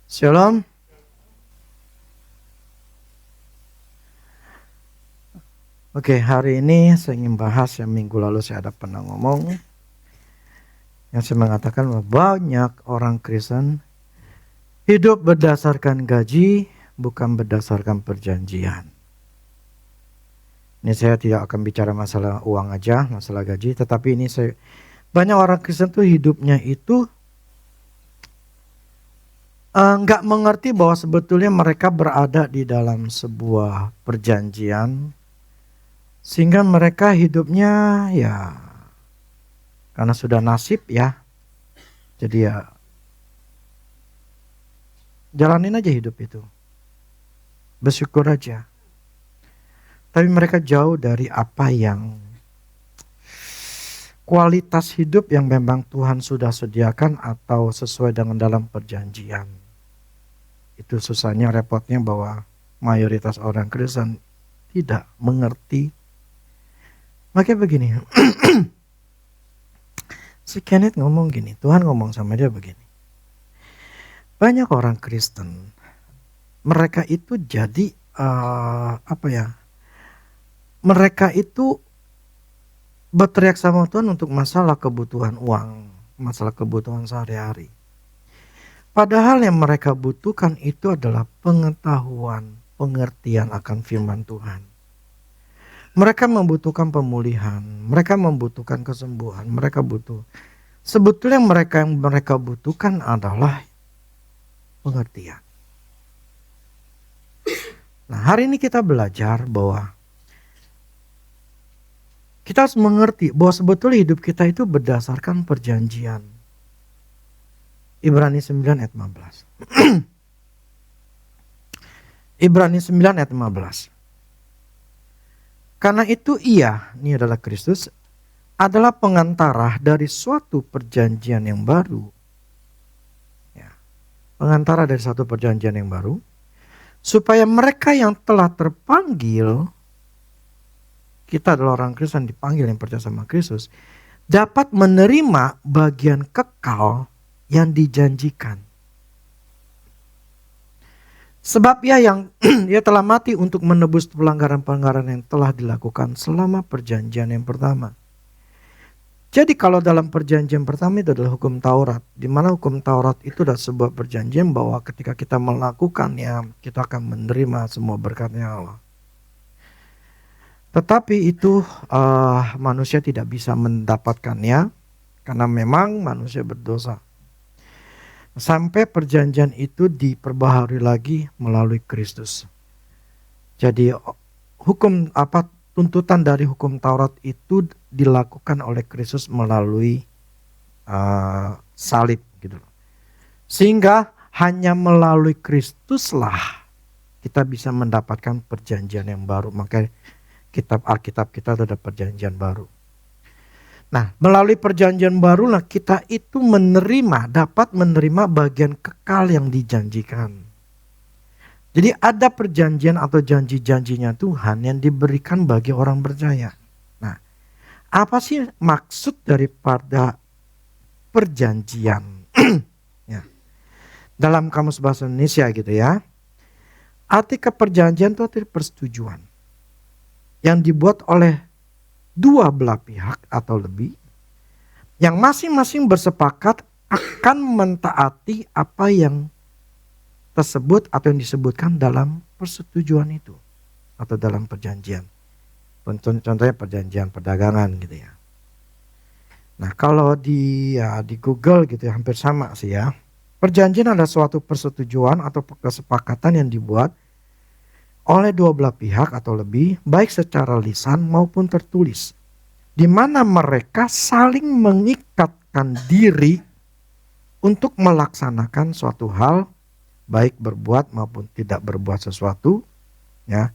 Shalom. Oke, hari ini saya ingin bahas yang minggu lalu saya ada pernah ngomong. Yang saya mengatakan bahwa banyak orang Kristen hidup berdasarkan gaji, bukan berdasarkan perjanjian. Ini saya tidak akan bicara masalah uang aja, masalah gaji. Tetapi ini banyak orang Kristen tuh hidupnya itu nggak mengerti bahwa sebetulnya mereka berada di dalam sebuah perjanjian. Sehingga mereka hidupnya ya karena sudah nasib ya. Jadi ya jalanin aja hidup itu. Bersyukur aja. Tapi mereka jauh dari apa yang kualitas hidup yang memang Tuhan sudah sediakan atau sesuai dengan dalam perjanjian. Itu susahnya, repotnya bahwa mayoritas orang Kristen tidak mengerti. Makanya begini. Si Kenneth ngomong gini, Tuhan ngomong sama dia begini. Banyak orang Kristen, mereka itu jadi mereka itu berteriak sama Tuhan untuk masalah kebutuhan uang, masalah kebutuhan sehari-hari. Padahal yang mereka butuhkan itu adalah pengetahuan, pengertian akan firman Tuhan. Mereka membutuhkan pemulihan, mereka membutuhkan kesembuhan, mereka butuh. Sebetulnya yang mereka butuhkan adalah pengertian. Nah, hari ini kita belajar bahwa kita harus mengerti bahwa sebetulnya hidup kita itu berdasarkan perjanjian. Ibrani 9 ayat 15. Ibrani 9 ayat 15. Karena itu ia, ini adalah Kristus, adalah pengantara dari suatu perjanjian yang baru. Ya, pengantara dari suatu perjanjian yang baru. Supaya mereka yang telah terpanggil, kita adalah orang Kristen dipanggil yang percaya sama Kristus, dapat menerima bagian kekal yang dijanjikan. Sebab ia telah mati untuk menebus pelanggaran-pelanggaran yang telah dilakukan selama perjanjian yang pertama. Jadi kalau dalam perjanjian pertama itu adalah hukum Taurat, di mana hukum Taurat itu adalah sebuah perjanjian bahwa ketika kita melakukannya, kita akan menerima semua berkatnya Allah. Tetapi itu manusia tidak bisa mendapatkannya karena memang manusia berdosa. Sampai perjanjian itu diperbaharui lagi melalui Kristus. Jadi tuntutan dari hukum Taurat itu dilakukan oleh Kristus melalui salib gitu. Sehingga hanya melalui Kristuslah kita bisa mendapatkan perjanjian yang baru. Makanya kitab Alkitab kita ada perjanjian baru. Nah, melalui perjanjian barulah kita itu dapat menerima bagian kekal yang dijanjikan. Jadi ada perjanjian atau janji-janjinya Tuhan yang diberikan bagi orang percaya. Nah, apa sih maksud daripada perjanjian? Ya. Dalam Kamus Bahasa Indonesia gitu ya. Arti keperjanjian itu arti persetujuan. Yang dibuat oleh dua belah pihak atau lebih, yang masing-masing bersepakat akan mentaati apa yang tersebut atau yang disebutkan dalam persetujuan itu atau dalam perjanjian. Contohnya perjanjian perdagangan gitu ya. Nah, kalau di Google gitu ya, hampir sama sih ya. Perjanjian adalah suatu persetujuan atau kesepakatan yang dibuat oleh dua belah pihak atau lebih, baik secara lisan maupun tertulis, di mana mereka saling mengikatkan diri untuk melaksanakan suatu hal, baik berbuat maupun tidak berbuat sesuatu, ya,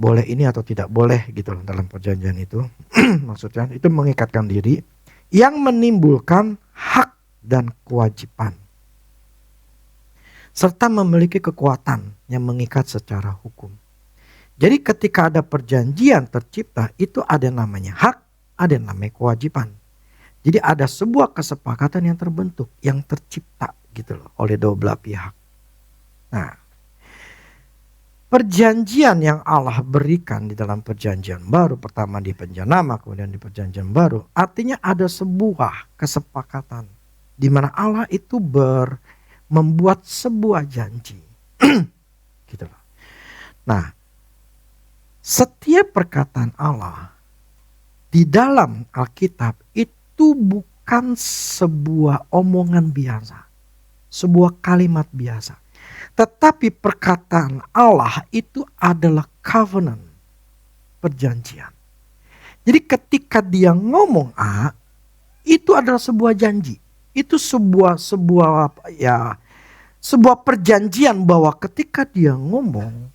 boleh ini atau tidak boleh gitu dalam perjanjian itu. Maksudnya itu mengikatkan diri yang menimbulkan hak dan kewajiban, serta memiliki kekuatan yang mengikat secara hukum. Jadi ketika ada perjanjian tercipta, itu ada yang namanya hak, ada yang namanya kewajiban. Jadi ada sebuah kesepakatan yang terbentuk, yang tercipta gitu loh, oleh dua belah pihak. Nah, perjanjian yang Allah berikan di dalam perjanjian baru, pertama di perjanjian lama, kemudian di perjanjian baru, artinya ada sebuah kesepakatan di mana Allah itu membuat sebuah janji. Gitu loh. Nah, setiap perkataan Allah di dalam Alkitab itu bukan sebuah omongan biasa, sebuah kalimat biasa. Tetapi perkataan Allah itu adalah covenant, perjanjian. Jadi ketika dia ngomong A, itu adalah sebuah janji. Itu sebuah perjanjian bahwa ketika dia ngomong,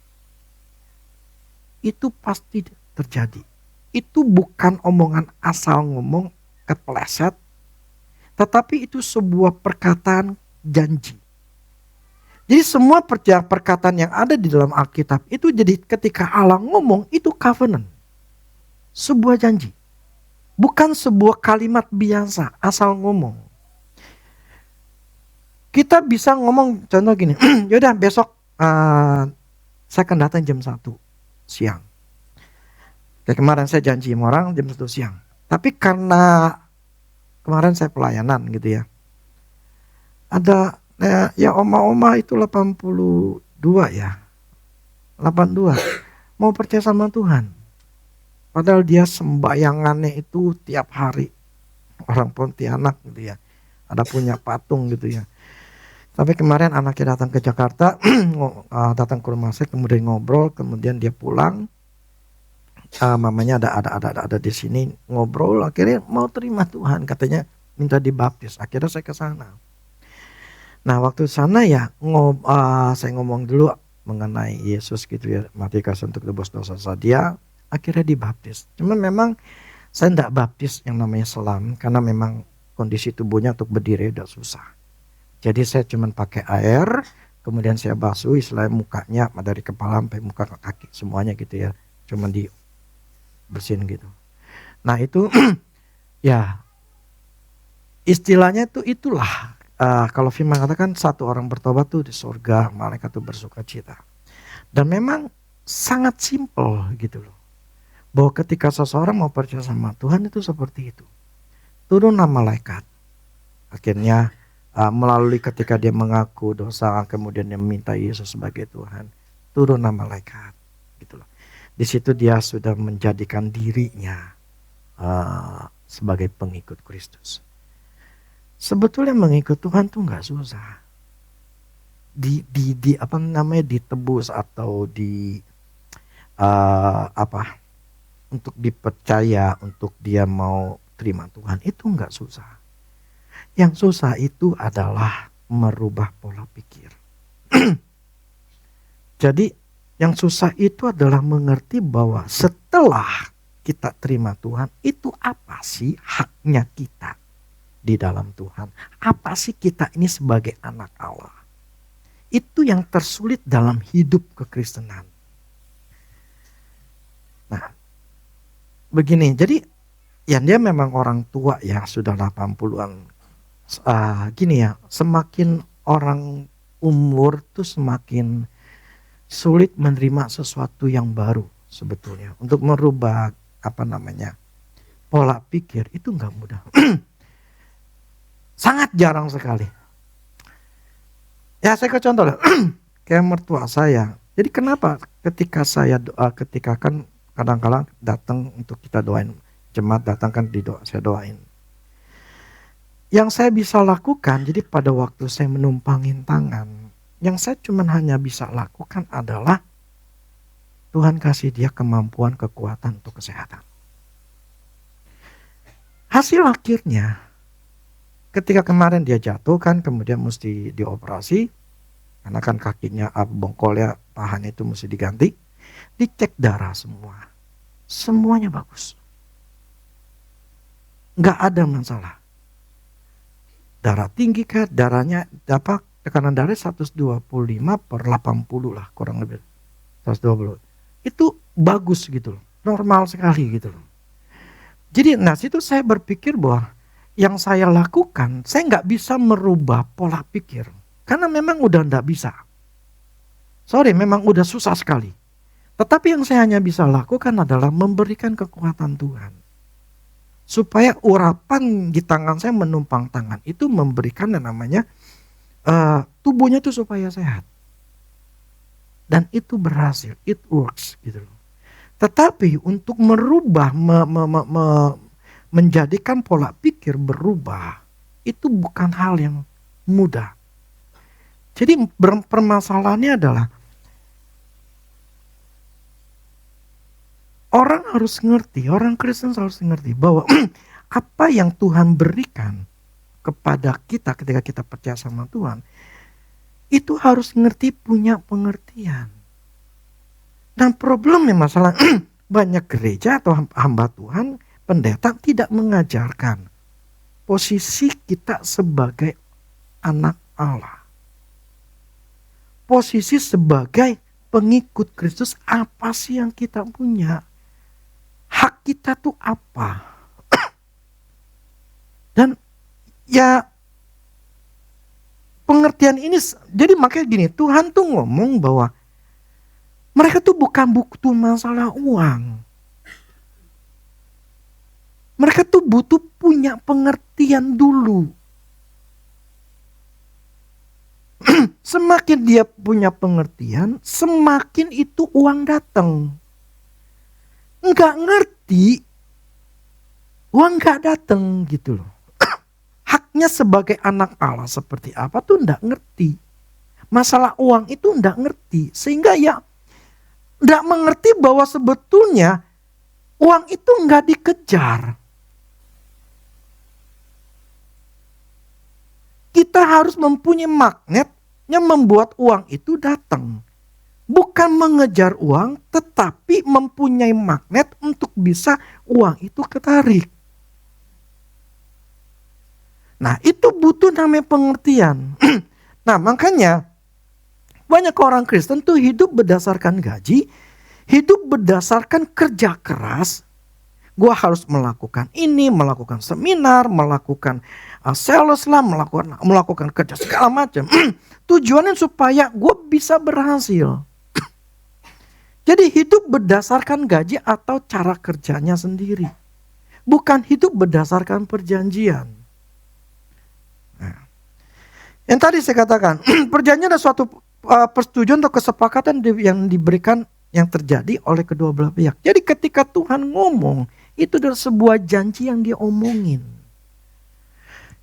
itu pasti terjadi. Itu bukan omongan asal ngomong kepleset, tetapi itu sebuah perkataan janji. Jadi semua perkataan yang ada di dalam Alkitab itu jadi ketika Allah ngomong itu covenant. Sebuah janji. Bukan sebuah kalimat biasa asal ngomong. Kita bisa ngomong contoh gini, yaudah besok saya akan datang jam 1 siang. Kayak kemarin saya janji sama orang jam 1 siang. Tapi karena kemarin saya pelayanan gitu ya. Ada ya oma-oma itu 82 ya. 82. Mau percaya sama Tuhan. Padahal dia sembayangannya itu tiap hari. Orang Pontianak gitu ya. Ada punya patung gitu ya. Tapi kemarin anaknya datang ke Jakarta, datang ke rumah saya, kemudian ngobrol, kemudian dia pulang. Mamanya ada di sini ngobrol, akhirnya mau terima Tuhan, katanya minta dibaptis. Akhirnya saya ke sana. Nah waktu sana ya saya ngomong dulu mengenai Yesus gitu ya, mati kasih untuk tebus dosa dia, akhirnya dibaptis. Cuman memang saya tidak baptis yang namanya selam karena memang kondisi tubuhnya untuk berdiri udah susah. Jadi saya cuman pakai air, kemudian saya basuh istilahnya mukanya dari kepala sampai muka ke kaki semuanya gitu ya, cuman dibersihin gitu. Nah itu ya istilahnya itulah. Kalau firman katakan satu orang bertobat tuh di surga, malaikat tuh bersuka cita. Dan memang sangat simpel gitu loh. Bahwa ketika seseorang mau percaya sama Tuhan itu seperti itu. Turunlah malaikat. Akhirnya melalui ketika dia mengaku dosa, kemudian dia meminta Yesus sebagai Tuhan. Turunlah malaikat gitu loh. Di situ dia sudah menjadikan dirinya sebagai pengikut Kristus. Sebetulnya mengikut Tuhan tuh nggak susah. Ditebus atau untuk dipercaya, untuk dia mau terima Tuhan itu nggak susah. Yang susah itu adalah merubah pola pikir. Jadi yang susah itu adalah mengerti bahwa setelah kita terima Tuhan, itu apa sih haknya kita di dalam Tuhan? Apa sih kita ini sebagai anak Allah? Itu yang tersulit dalam hidup kekristenan. Nah, begini, jadi ya dia memang orang tua ya, sudah 80-an. Gini ya, semakin orang umur tuh semakin sulit menerima sesuatu yang baru sebetulnya. Untuk merubah pola pikir itu nggak mudah. Sangat jarang sekali. Ya saya ke contoh lah. Kayak mertua saya. Jadi kenapa ketika saya doa, ketika kan kadang-kadang datang untuk kita doain, jemaat datang kan saya doain. Yang saya bisa lakukan, jadi pada waktu saya menumpangin tangan, yang saya cuman hanya bisa lakukan adalah Tuhan kasih dia kemampuan, kekuatan untuk kesehatan. Hasil akhirnya, ketika kemarin dia jatuh kan, kemudian mesti dioperasi, karena kan kakinya bongkolnya, pahanya itu mesti diganti, dicek darah semua, semuanya bagus, nggak ada masalah. Darah tinggi kan, darahnya tekanan darah 125/80 lah kurang lebih, 120, itu bagus gitu loh, normal sekali gitu loh. Jadi situ saya berpikir bahwa yang saya lakukan, saya nggak bisa merubah pola pikir. Karena memang udah nggak bisa. Sorry, memang udah susah sekali. Tetapi yang saya hanya bisa lakukan adalah memberikan kekuatan Tuhan. Supaya urapan di tangan saya menumpang tangan itu memberikan yang namanya tubuhnya itu supaya sehat. Dan itu berhasil, it works gitu loh. Tetapi untuk merubah, menjadikan pola pikir berubah, itu bukan hal yang mudah. Jadi permasalahannya adalah orang harus ngerti, orang Kristen harus ngerti bahwa apa yang Tuhan berikan kepada kita ketika kita percaya sama Tuhan, itu harus ngerti, punya pengertian. Dan problemnya masalah banyak gereja atau hamba Tuhan, pendeta tidak mengajarkan posisi kita sebagai anak Allah. Posisi sebagai pengikut Kristus, apa sih yang kita punya? Hak kita tuh apa? Dan ya pengertian ini, jadi makanya gini, Tuhan tuh ngomong bahwa mereka tuh bukan butuh masalah uang. Mereka tuh butuh punya pengertian dulu. Semakin dia punya pengertian, semakin itu uang datang. Nggak ngerti, uang nggak datang gitu loh. Haknya sebagai anak Allah seperti apa tuh nggak ngerti. Masalah uang itu nggak ngerti. Sehingga ya nggak mengerti bahwa sebetulnya uang itu nggak dikejar. Kita harus mempunyai magnet yang membuat uang itu datang. Bukan mengejar uang, tetapi mempunyai magnet untuk bisa uang itu ketarik. Nah, itu butuh namanya pengertian. Nah, makanya banyak orang Kristen tuh hidup berdasarkan gaji, hidup berdasarkan kerja keras. Gua harus melakukan ini, melakukan seminar, melakukan sales lah, melakukan kerja segala macam. Tujuannya supaya gue bisa berhasil. Jadi hidup berdasarkan gaji atau cara kerjanya sendiri. Bukan hidup berdasarkan perjanjian. Nah, yang tadi saya katakan, perjanjian adalah suatu persetujuan atau kesepakatan yang diberikan, yang terjadi oleh kedua belah pihak. Jadi ketika Tuhan ngomong, itu adalah sebuah janji yang dia omongin.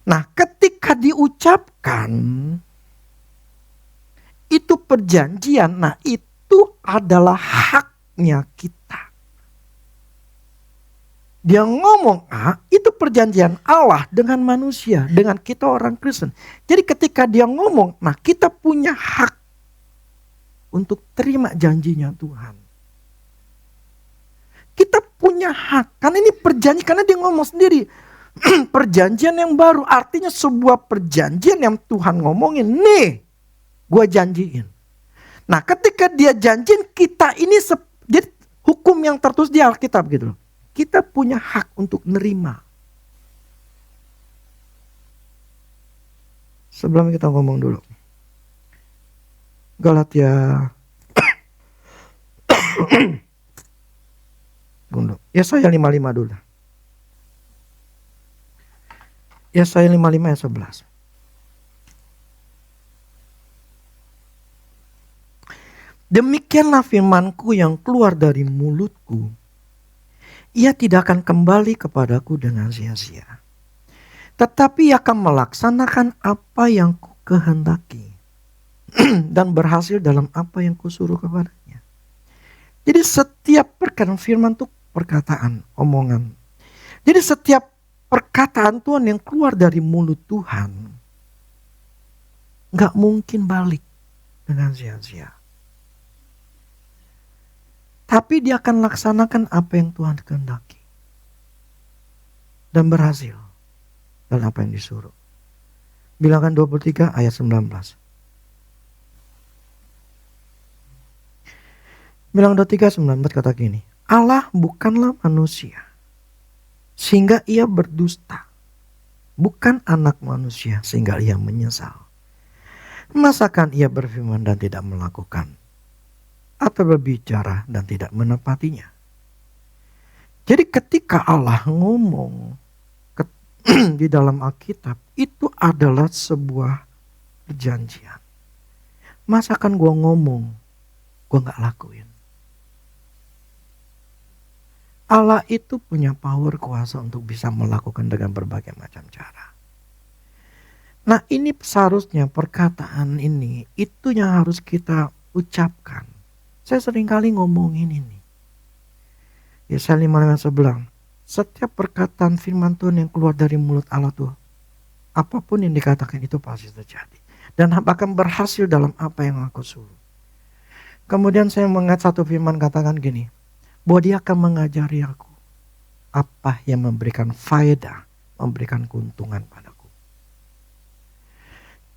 Nah, ketika diucapkan, itu perjanjian, nah itu adalah haknya kita. Dia ngomong itu perjanjian Allah dengan manusia, dengan kita orang Kristen. Jadi ketika dia ngomong, nah kita punya hak untuk terima janjinya Tuhan. Kita punya hak, karena ini perjanjian, karena dia ngomong sendiri. Perjanjian yang baru, artinya sebuah perjanjian yang Tuhan ngomongin, nih gue janjiin. Nah ketika dia janjiin, kita ini jadi hukum yang tertulis di Alkitab gitu loh. Kita punya hak untuk nerima. Sebelum kita ngomong dulu, Galatia Yesaya 55 dulu. Yesaya 55 ayat 11. Demikianlah firmanku yang keluar dari mulutku. Ia tidak akan kembali kepadaku dengan sia-sia. Tetapi ia akan melaksanakan apa yang ku kehendaki. Dan berhasil dalam apa yang kusuruh kepadanya. Jadi setiap perkataan firman itu perkataan, omongan. Jadi setiap perkataan Tuhan yang keluar dari mulut Tuhan gak mungkin balik dengan sia-sia. Tapi dia akan laksanakan apa yang Tuhan kehendaki. Dan berhasil dalam apa yang disuruh. Bilangan 23 ayat 19. Bilangan 23 19 kata gini. Allah bukanlah manusia sehingga ia berdusta. Bukan anak manusia sehingga ia menyesal. Masakan ia berfirman dan tidak melakukan, atau berbicara dan tidak menepatinya? Jadi ketika Allah ngomong di dalam Alkitab, itu adalah sebuah perjanjian. Masakan gue ngomong, gue gak lakuin. Allah itu punya power, kuasa untuk bisa melakukan dengan berbagai macam cara. Nah, ini seharusnya perkataan ini, itu yang harus kita ucapkan. Saya seringkali ngomongin ini. Yesaya 5:11. Setiap perkataan firman Tuhan yang keluar dari mulut Allah tuh, apapun yang dikatakan itu pasti terjadi. Dan bahkan berhasil dalam apa yang aku suruh. Kemudian saya mengingat satu firman katakan gini, bahwa dia akan mengajari aku apa yang memberikan faedah, memberikan keuntungan padaku.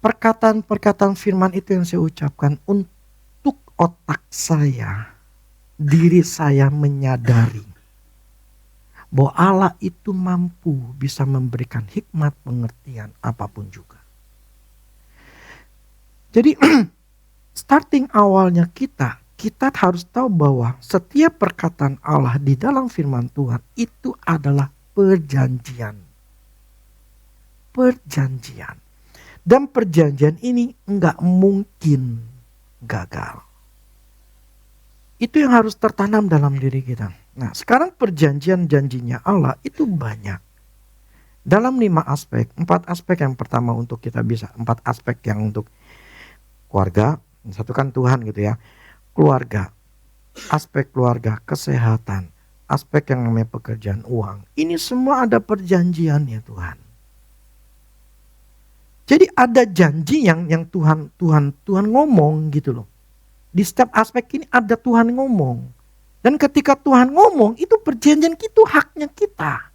Perkataan-perkataan firman itu yang saya ucapkan untuk otak saya, diri saya menyadari bahwa Allah itu mampu bisa memberikan hikmat pengertian apapun juga. Jadi starting awalnya kita harus tahu bahwa setiap perkataan Allah di dalam firman Tuhan itu adalah perjanjian. Perjanjian. Dan perjanjian ini enggak mungkin gagal. Itu yang harus tertanam dalam diri kita. Nah, sekarang perjanjian janjinya Allah itu banyak. Dalam 5 aspek, 4 aspek yang pertama untuk kita bisa, 4 aspek yang untuk keluarga, satu kan Tuhan gitu ya. Keluarga, aspek keluarga, kesehatan, aspek yang namanya pekerjaan, uang. Ini semua ada perjanjiannya Tuhan. Jadi ada janji yang Tuhan ngomong gitu loh. Di setiap aspek ini ada Tuhan ngomong. Dan ketika Tuhan ngomong, itu perjanjian itu haknya kita.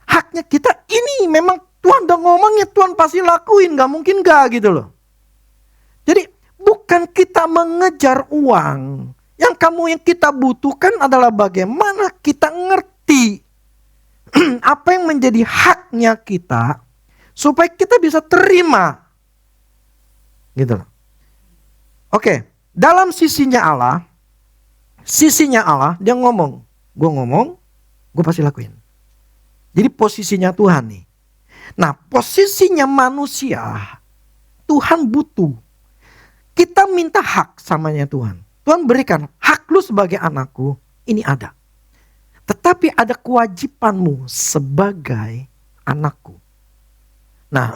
Haknya kita ini memang Tuhan udah ngomongnya, Tuhan pasti lakuin, gak mungkin gak gitu loh. Jadi bukan kita mengejar uang. Yang kita butuhkan adalah bagaimana kita ngerti apa yang menjadi haknya kita supaya kita bisa terima. Gitu loh. Oke, dalam sisinya Allah dia ngomong, gue pasti lakuin. Jadi posisinya Tuhan nih. Nah, posisinya manusia, Tuhan butuh. Kita minta hak samanya Tuhan. Tuhan berikan hak lu sebagai anakku, ini ada. Tetapi ada kewajibanmu sebagai anakku. Nah,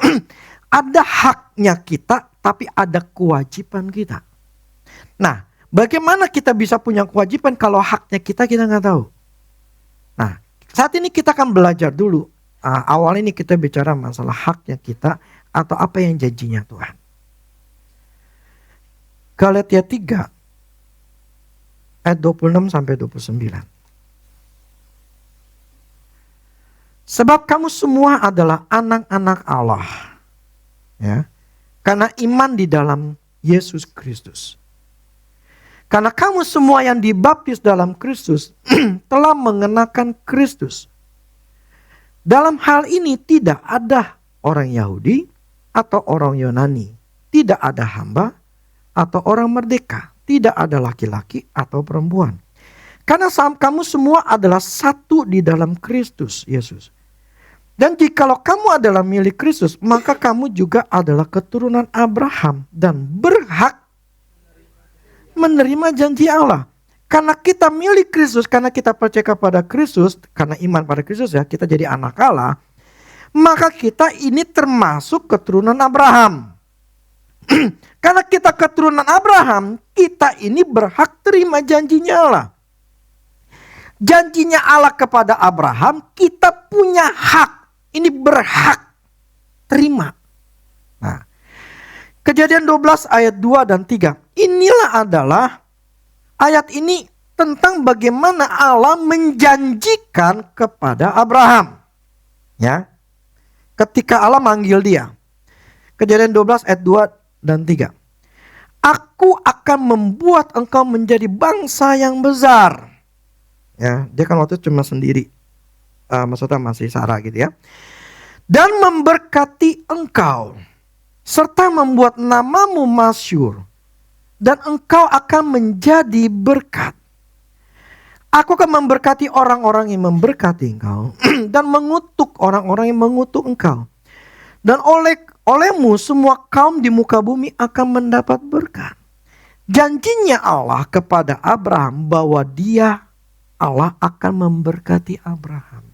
ada haknya kita, tapi ada kewajiban kita. Nah, bagaimana kita bisa punya kewajiban kalau haknya kita nggak tahu? Nah, saat ini kita akan belajar dulu. Awal ini kita bicara masalah haknya kita atau apa yang janjinya Tuhan. Galatia 3 ayat 26 sampai 29. Sebab kamu semua adalah anak-anak Allah. Ya. Karena iman di dalam Yesus Kristus. Karena kamu semua yang dibaptis dalam Kristus telah mengenakan Kristus. Dalam hal ini tidak ada orang Yahudi atau orang Yunani. Tidak ada hamba atau orang merdeka, tidak ada laki-laki atau perempuan. Karena kamu semua adalah satu di dalam Kristus Yesus. Dan jikalau kamu adalah milik Kristus, maka kamu juga adalah keturunan Abraham dan berhak menerima janji Allah. Karena kita milik Kristus, karena kita percaya kepada Kristus, karena iman pada Kristus ya, kita jadi anak Allah, maka kita ini termasuk keturunan Abraham. Karena kita keturunan Abraham, kita ini berhak terima janjinya Allah. Janjinya Allah kepada Abraham, kita punya hak. Ini berhak terima. Nah, Kejadian 12 ayat 2 dan 3. Inilah adalah ayat ini tentang bagaimana Allah menjanjikan kepada Abraham. Ya. Ketika Allah manggil dia. Kejadian 12 ayat 2 dan 3. Aku akan membuat engkau menjadi bangsa yang besar. Ya, dia kan waktu itu cuma sendiri. Maksudnya masih Sarah gitu ya. Dan memberkati engkau. serta membuat namamu masyhur, dan engkau akan menjadi berkat. Aku akan memberkati orang-orang yang memberkati engkau dan mengutuk orang-orang yang mengutuk engkau. Dan olehmu semua kaum di muka bumi akan mendapat berkat. Janjinya Allah kepada Abraham bahwa Allah akan memberkati Abraham.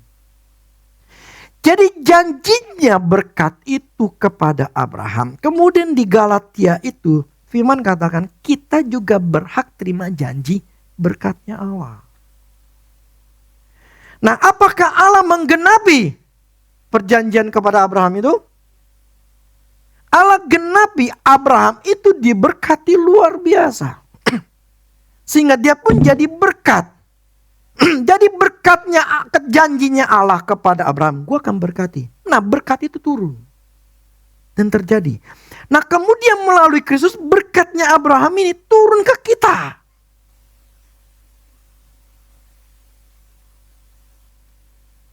Jadi janjinya berkat itu kepada Abraham. Kemudian di Galatia itu firman katakan kita juga berhak terima janji berkatnya Allah. Nah, apakah Allah menggenapi perjanjian kepada Abraham itu? Allah genapi Abraham itu diberkati luar biasa. Sehingga dia pun jadi berkat. Jadi berkatnya, janjinya Allah kepada Abraham, gua akan berkati. Nah, berkat itu turun. Dan terjadi. Nah, kemudian melalui Kristus berkatnya Abraham ini turun ke kita.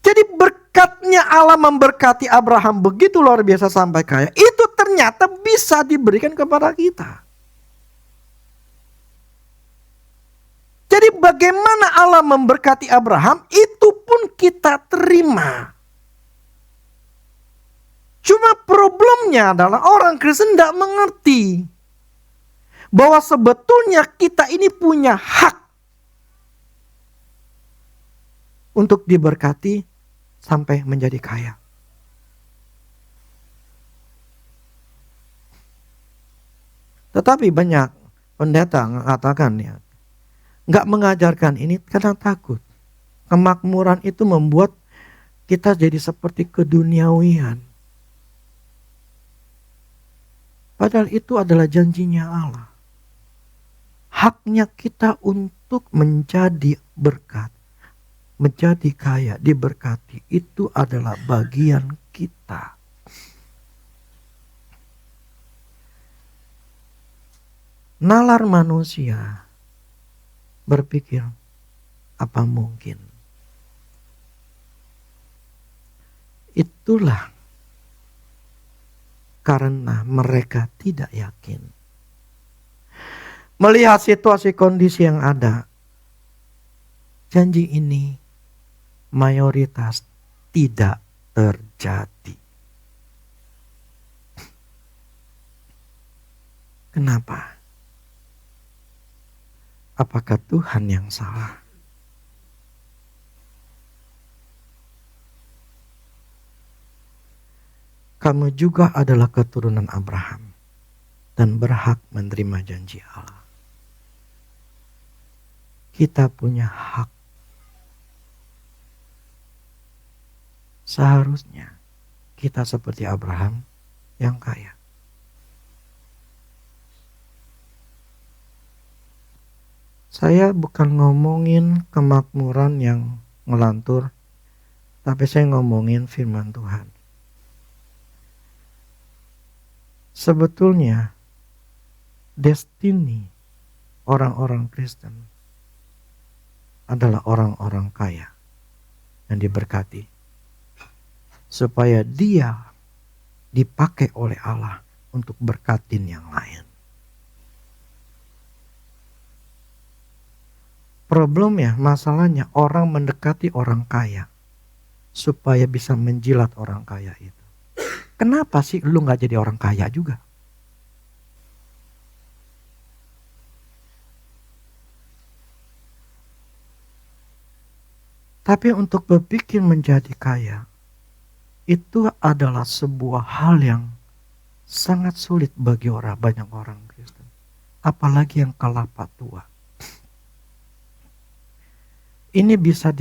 Jadi berkatnya Allah memberkati Abraham begitu luar biasa sampai kaya. Itu ternyata bisa diberikan kepada kita. Jadi bagaimana Allah memberkati Abraham, itu pun kita terima. Cuma problemnya adalah orang Kristen tidak mengerti bahwa sebetulnya kita ini punya hak untuk diberkati sampai menjadi kaya. Tetapi banyak pendeta mengatakan ya, nggak mengajarkan ini karena takut. Kemakmuran itu membuat kita jadi seperti keduniawian. Padahal itu adalah janjinya Allah. Haknya kita untuk menjadi berkat, menjadi kaya, diberkati, itu adalah bagian kita. Nalar manusia berpikir, apa mungkin? Itulah karena mereka tidak yakin. Melihat situasi kondisi yang ada, janji ini mayoritas tidak terjadi. Kenapa? Apakah Tuhan yang salah? Kamu juga adalah keturunan Abraham dan berhak menerima janji Allah. Kita punya hak. Seharusnya kita seperti Abraham yang kaya. Saya bukan ngomongin kemakmuran yang ngelantur, tapi saya ngomongin firman Tuhan. Sebetulnya destiny orang-orang Kristen adalah orang-orang kaya yang diberkati, supaya dia dipakai oleh Allah untuk berkatin yang lain. Problemnya, masalahnya orang mendekati orang kaya supaya bisa menjilat orang kaya itu. Kenapa sih lu gak jadi orang kaya juga? Tapi untuk berpikir menjadi kaya, itu adalah sebuah hal yang sangat sulit bagi banyak orang Kristen. Apalagi yang kelapa tua. Ini bisa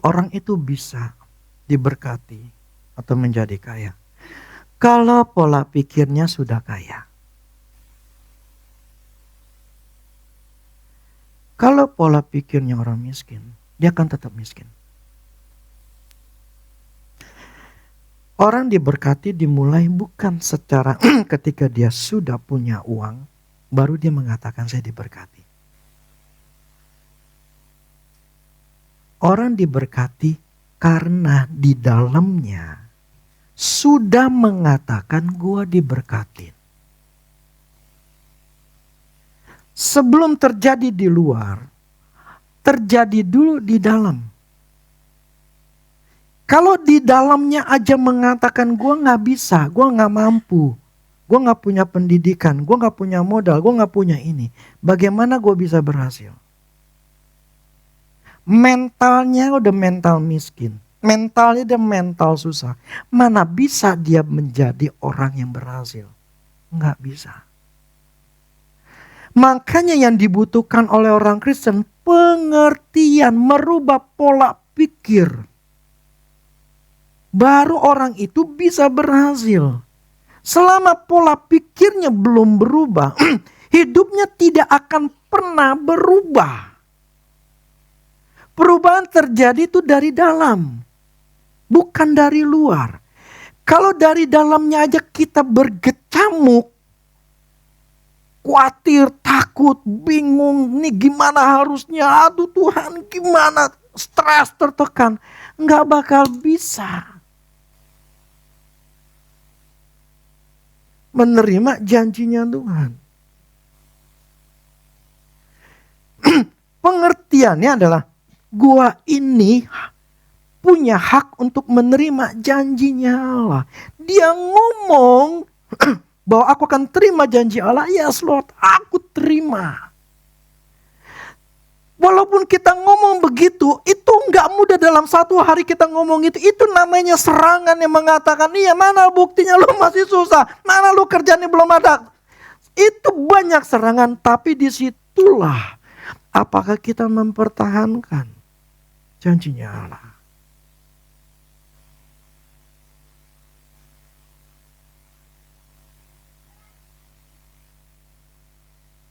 orang itu bisa diberkati atau menjadi kaya kalau pola pikirnya sudah kaya. Kalau pola pikirnya orang miskin, dia akan tetap miskin. Orang diberkati dimulai bukan secara ketika dia sudah punya uang, baru dia mengatakan saya diberkati. Orang diberkati karena di dalamnya sudah mengatakan gue diberkatin. Sebelum terjadi di luar, terjadi dulu di dalam. Kalau di dalamnya aja mengatakan gue gak bisa, gue gak mampu, gue gak punya pendidikan, gue gak punya modal, gue gak punya ini. Bagaimana gue bisa berhasil? Mentalnya udah mental miskin. Mentalnya udah mental susah. Mana bisa dia menjadi orang yang berhasil? Nggak bisa. Makanya yang dibutuhkan oleh orang Kristen pengertian, merubah pola pikir. Baru orang itu bisa berhasil. Selama pola pikirnya belum berubah, hidupnya tidak akan pernah berubah. Perubahan terjadi itu dari dalam, bukan dari luar. Kalau dari dalamnya aja kita berkecamuk, khawatir, takut, bingung, nih gimana harusnya, aduh Tuhan gimana, stres, tertekan, nggak bakal bisa menerima janjinya Tuhan. Pengertiannya adalah gua ini punya hak untuk menerima janjinya Allah. Dia ngomong bahwa aku akan terima janji Allah. Yes Lord, aku terima. Walaupun kita ngomong begitu, itu nggak mudah dalam satu hari kita ngomong itu. Itu namanya serangan yang mengatakan, iya mana buktinya lu masih susah. Mana lu kerjanya belum ada. Itu banyak serangan, tapi disitulah apakah kita mempertahankan janjinya Allah.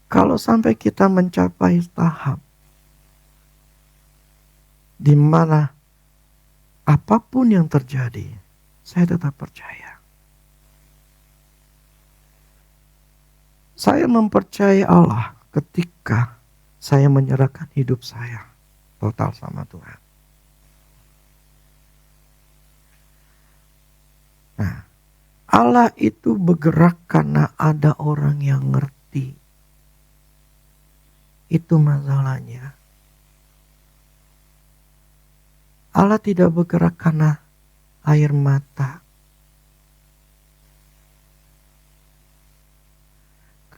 Kalau sampai kita mencapai tahap di mana apapun yang terjadi, saya tetap percaya. Saya mempercayai Allah ketika saya menyerahkan hidup saya total sama Tuhan. Nah, Allah itu bergerak karena ada orang yang ngerti. Itu masalahnya. Allah tidak bergerak karena air mata.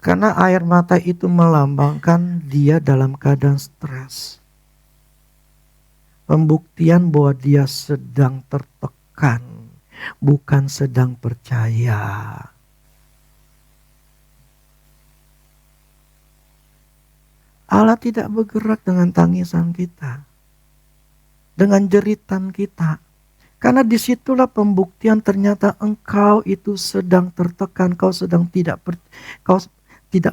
Karena air mata itu melambangkan dia dalam keadaan stres. Pembuktian bahwa dia sedang tertekan, bukan sedang percaya. Allah tidak bergerak dengan tangisan kita, dengan jeritan kita. Karena disitulah pembuktian ternyata engkau itu sedang tertekan, kau sedang tidak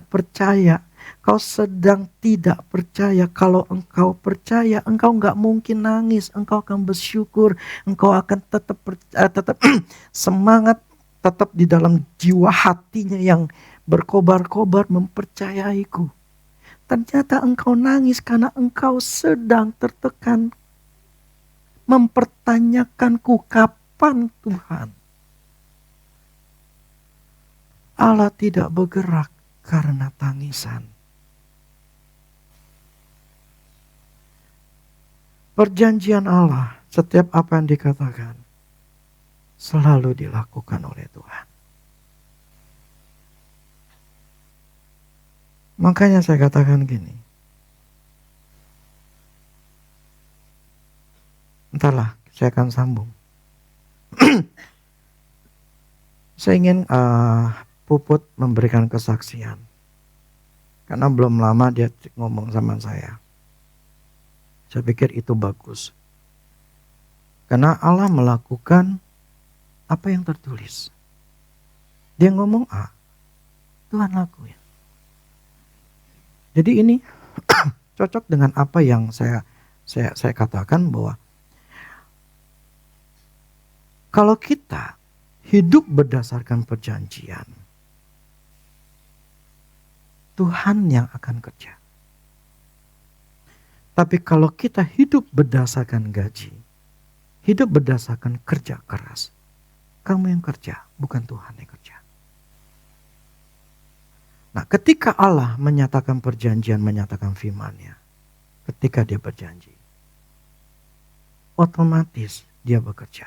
percaya. Kau sedang tidak percaya. Kalau engkau percaya, engkau nggak mungkin nangis. Engkau akan bersyukur. Engkau akan tetap semangat, tetap di dalam jiwa hatinya yang berkobar-kobar mempercayaiku. Ternyata engkau nangis karena engkau sedang tertekan. Mempertanyakanku kapan Tuhan. Allah tidak bergerak karena tangisan. Perjanjian Allah, setiap apa yang dikatakan, selalu dilakukan oleh Tuhan. Makanya saya katakan gini. Entahlah, saya akan sambung. Saya ingin Puput memberikan kesaksian. Karena belum lama dia ngomong sama saya. Saya pikir itu bagus. Karena Allah melakukan apa yang tertulis. Dia ngomong A, Tuhan lakuin. Jadi ini cocok dengan apa yang saya katakan bahwa kalau kita hidup berdasarkan perjanjian, Tuhan yang akan kerja. Tapi kalau kita hidup berdasarkan gaji, hidup berdasarkan kerja keras, kamu yang kerja, bukan Tuhan yang kerja. Nah, ketika Allah menyatakan perjanjian, menyatakan firman-Nya, ketika dia berjanji, otomatis dia bekerja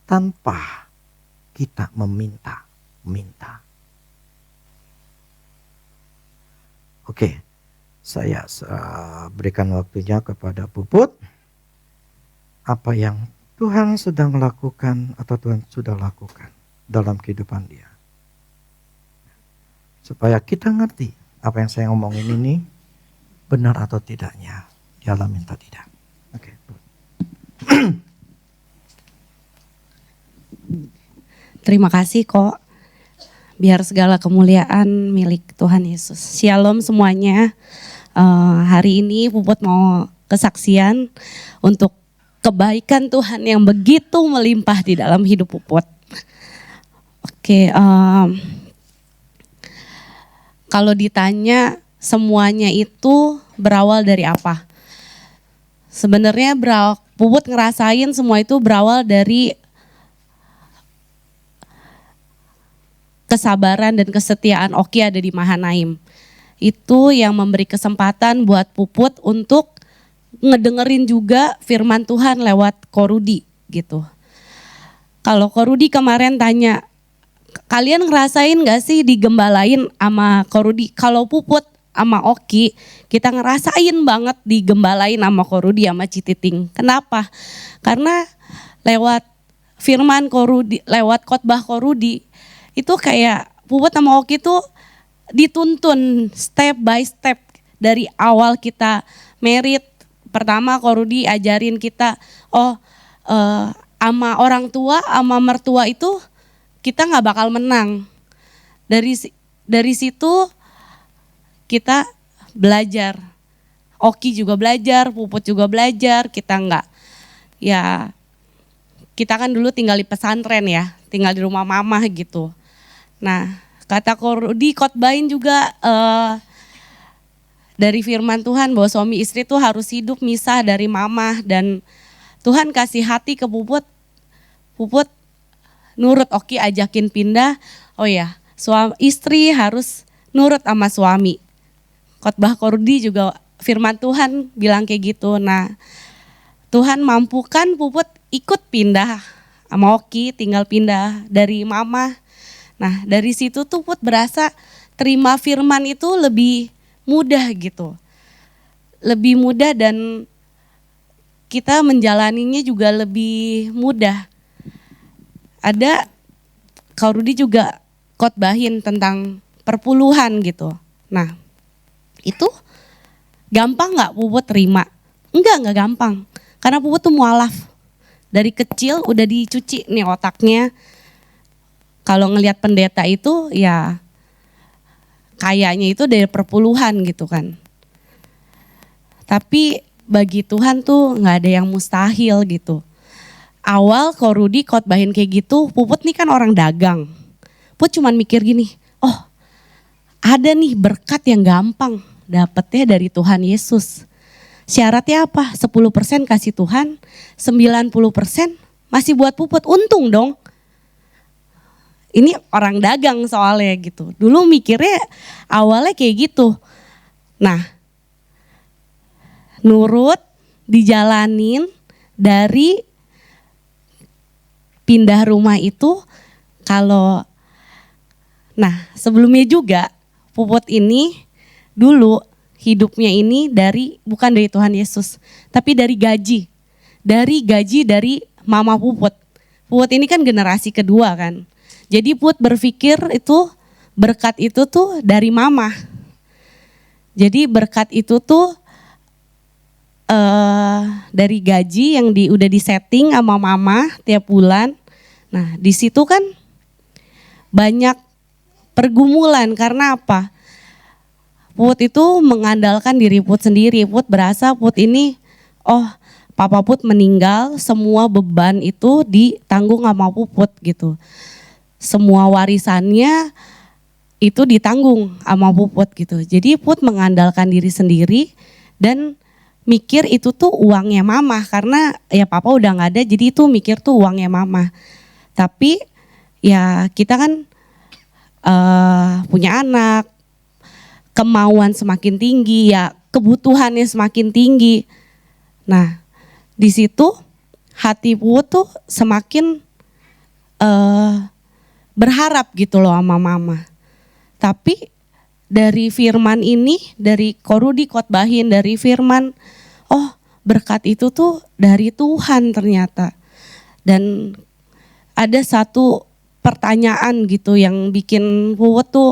tanpa kita meminta. Oke, saya berikan waktunya kepada Puput. Apa yang Tuhan sedang lakukan atau Tuhan sudah lakukan dalam kehidupan dia. Supaya kita ngerti apa yang saya ngomongin ini benar atau tidaknya. Dialamin atau tidak. Oke. Terima kasih kok. Biar segala kemuliaan milik Tuhan Yesus. Shalom semuanya. Hari ini Puput mau kesaksian untuk kebaikan Tuhan yang begitu melimpah di dalam hidup Puput. Oke, kalau ditanya semuanya itu berawal dari apa? Sebenarnya Puput ngerasain semua itu berawal dari kesabaran dan kesetiaan Oki ada di Mahanaim. Itu yang memberi kesempatan buat Puput untuk ngedengerin juga firman Tuhan lewat Korudi gitu. Kalau Korudi kemarin tanya, kalian ngerasain gak sih digembalain sama Korudi? Kalau Puput sama Oki, kita ngerasain banget digembalain sama Korudi sama Cititing. Kenapa? Karena lewat firman Korudi, lewat khotbah Korudi, itu kayak Puput sama Oki tuh dituntun step by step dari awal kita merit. Pertama Korudi ajarin kita, sama orang tua, sama mertua itu kita gak bakal menang. Dari situ kita belajar. Oki juga belajar, Puput juga belajar, kita kan dulu tinggal di pesantren ya, tinggal di rumah mama gitu. Nah, kata Korudi khotbahin juga dari firman Tuhan bahwa suami istri tuh harus hidup misah dari mama, dan Tuhan kasih hati ke Puput nurut. Oki ajakin pindah, suami istri harus nurut sama suami. Khotbah Korudi juga firman Tuhan bilang kayak gitu. Nah, Tuhan mampukan Puput ikut pindah sama Oki, tinggal pindah dari mama. Nah, dari situ tuh Puput berasa terima firman itu lebih mudah gitu. Lebih mudah dan kita menjalaninya juga lebih mudah. Ada Korudi juga khotbahin tentang perpuluhan gitu. Nah, itu gampang gak Puput terima? Enggak gampang. Karena Puput tuh mualaf. Dari kecil udah dicuci nih otaknya. Kalau ngelihat pendeta itu ya kayaknya itu dari perpuluhan gitu kan. Tapi bagi Tuhan tuh gak ada yang mustahil gitu. Awal Korudi khotbahin kayak gitu, Puput nih kan orang dagang. Puput cuman mikir gini, ada nih berkat yang gampang dapetnya dari Tuhan Yesus. Syaratnya apa? 10% kasih Tuhan, 90% masih buat Puput, untung dong. Ini orang dagang soalnya gitu. Dulu mikirnya awalnya kayak gitu. Nah, nurut, dijalanin dari pindah rumah itu sebelumnya juga Puput ini dulu hidupnya ini bukan dari Tuhan Yesus, tapi dari gaji dari mama Puput. Puput ini kan generasi kedua kan. Jadi Puput berpikir itu berkat itu tuh dari mama. Jadi berkat itu tuh dari gaji yang udah disetting sama mama tiap bulan. Nah, di situ kan banyak pergumulan karena apa? Puput itu mengandalkan diri Puput sendiri. Puput berasa Puput ini, papa Puput meninggal, semua beban itu ditanggung sama Puput gitu. Semua warisannya itu ditanggung sama Puput gitu. Jadi Puput mengandalkan diri sendiri dan mikir itu tuh uangnya mama, karena ya papa udah gak ada, jadi itu mikir tuh uangnya mama. Tapi ya kita kan punya anak, kemauan semakin tinggi, ya kebutuhannya semakin tinggi. Nah, di situ hati Puput tuh semakin berharap gitu loh sama mama. Tapi dari firman ini, dari Korudi khotbahin dari firman, oh berkat itu tuh dari Tuhan ternyata. Dan ada satu pertanyaan gitu yang bikin Puput tuh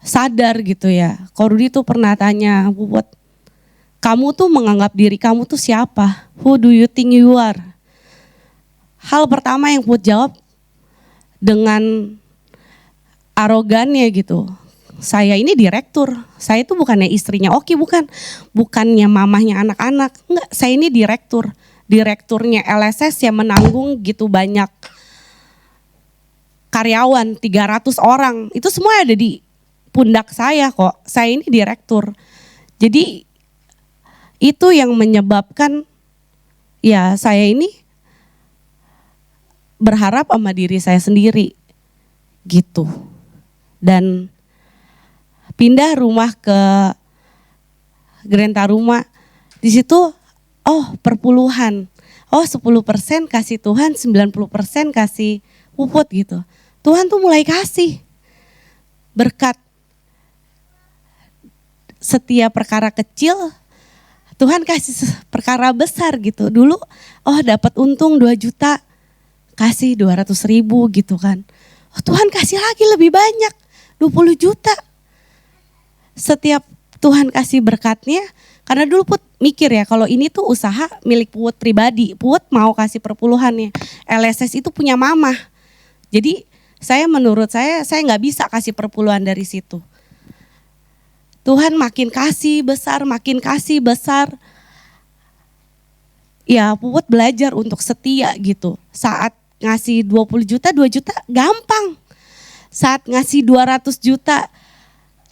sadar gitu ya. Korudi tuh pernah tanya Puput, kamu tuh menganggap diri kamu tuh siapa? Who do you think you are? Hal pertama yang Puput jawab dengan arogannya gitu. Saya ini direktur, saya itu bukannya istrinya Oki, bukannya mamahnya anak-anak, enggak, saya ini direkturnya LSS yang menanggung gitu banyak karyawan, 300 orang, itu semua ada di pundak saya kok, saya ini direktur. Jadi itu yang menyebabkan ya saya ini berharap sama diri saya sendiri gitu. Dan pindah rumah ke Grand Taruma, di situ oh perpuluhan, oh 10% kasih Tuhan, 90% kasih Puput gitu. Tuhan tuh mulai kasih berkat setiap perkara kecil, Tuhan kasih perkara besar gitu. Dulu oh dapat untung 2 juta, kasih 200.000 gitu kan. Oh, Tuhan kasih lagi lebih banyak, 20 juta. Setiap Tuhan kasih berkatnya, karena dulu Put mikir ya kalau ini tuh usaha milik Put pribadi, Put mau kasih perpuluhannya. LSS itu punya mama. Jadi menurut saya nggak bisa kasih perpuluhan dari situ. Tuhan makin kasih besar. Ya Put belajar untuk setia gitu. Saat ngasih 20 juta, 2 juta gampang. Saat ngasih 200 juta,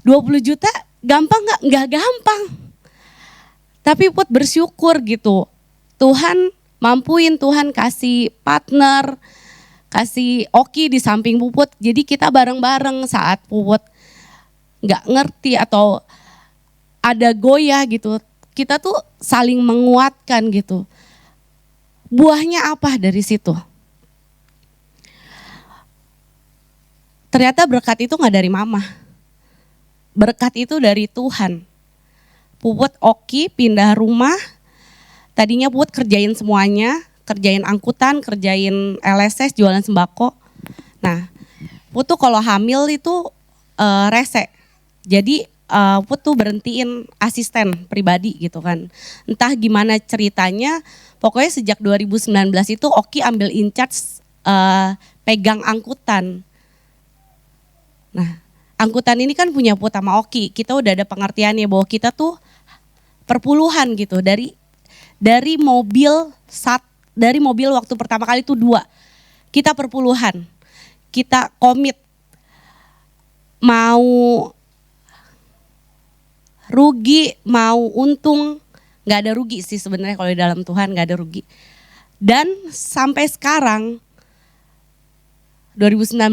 20 juta gampang nggak? Nggak gampang. Tapi Put bersyukur gitu. Tuhan mampuin, Tuhan kasih partner, kasih Oki di samping Puput. Jadi kita bareng-bareng saat Puput nggak ngerti atau ada goyah gitu. Kita tuh saling menguatkan gitu. Buahnya apa dari situ? Ternyata berkat itu nggak dari mama. Berkat itu dari Tuhan. Puput Oki pindah rumah, tadinya Puput kerjain semuanya, kerjain angkutan, kerjain LSS, jualan sembako. Nah, Puput tuh kalau hamil itu rese. Jadi Puput tuh berhentiin asisten pribadi gitu kan. Entah gimana ceritanya, pokoknya sejak 2019 itu Oki ambil in charge pegang angkutan. Nah, angkutan ini kan punya Put sama Oki. Kita udah ada pengertiannya bahwa kita tuh perpuluhan gitu dari mobil waktu pertama kali itu 2. Kita perpuluhan. Kita komit mau rugi, mau untung, nggak ada rugi sih sebenarnya kalau di dalam Tuhan nggak ada rugi. Dan sampai sekarang 2019,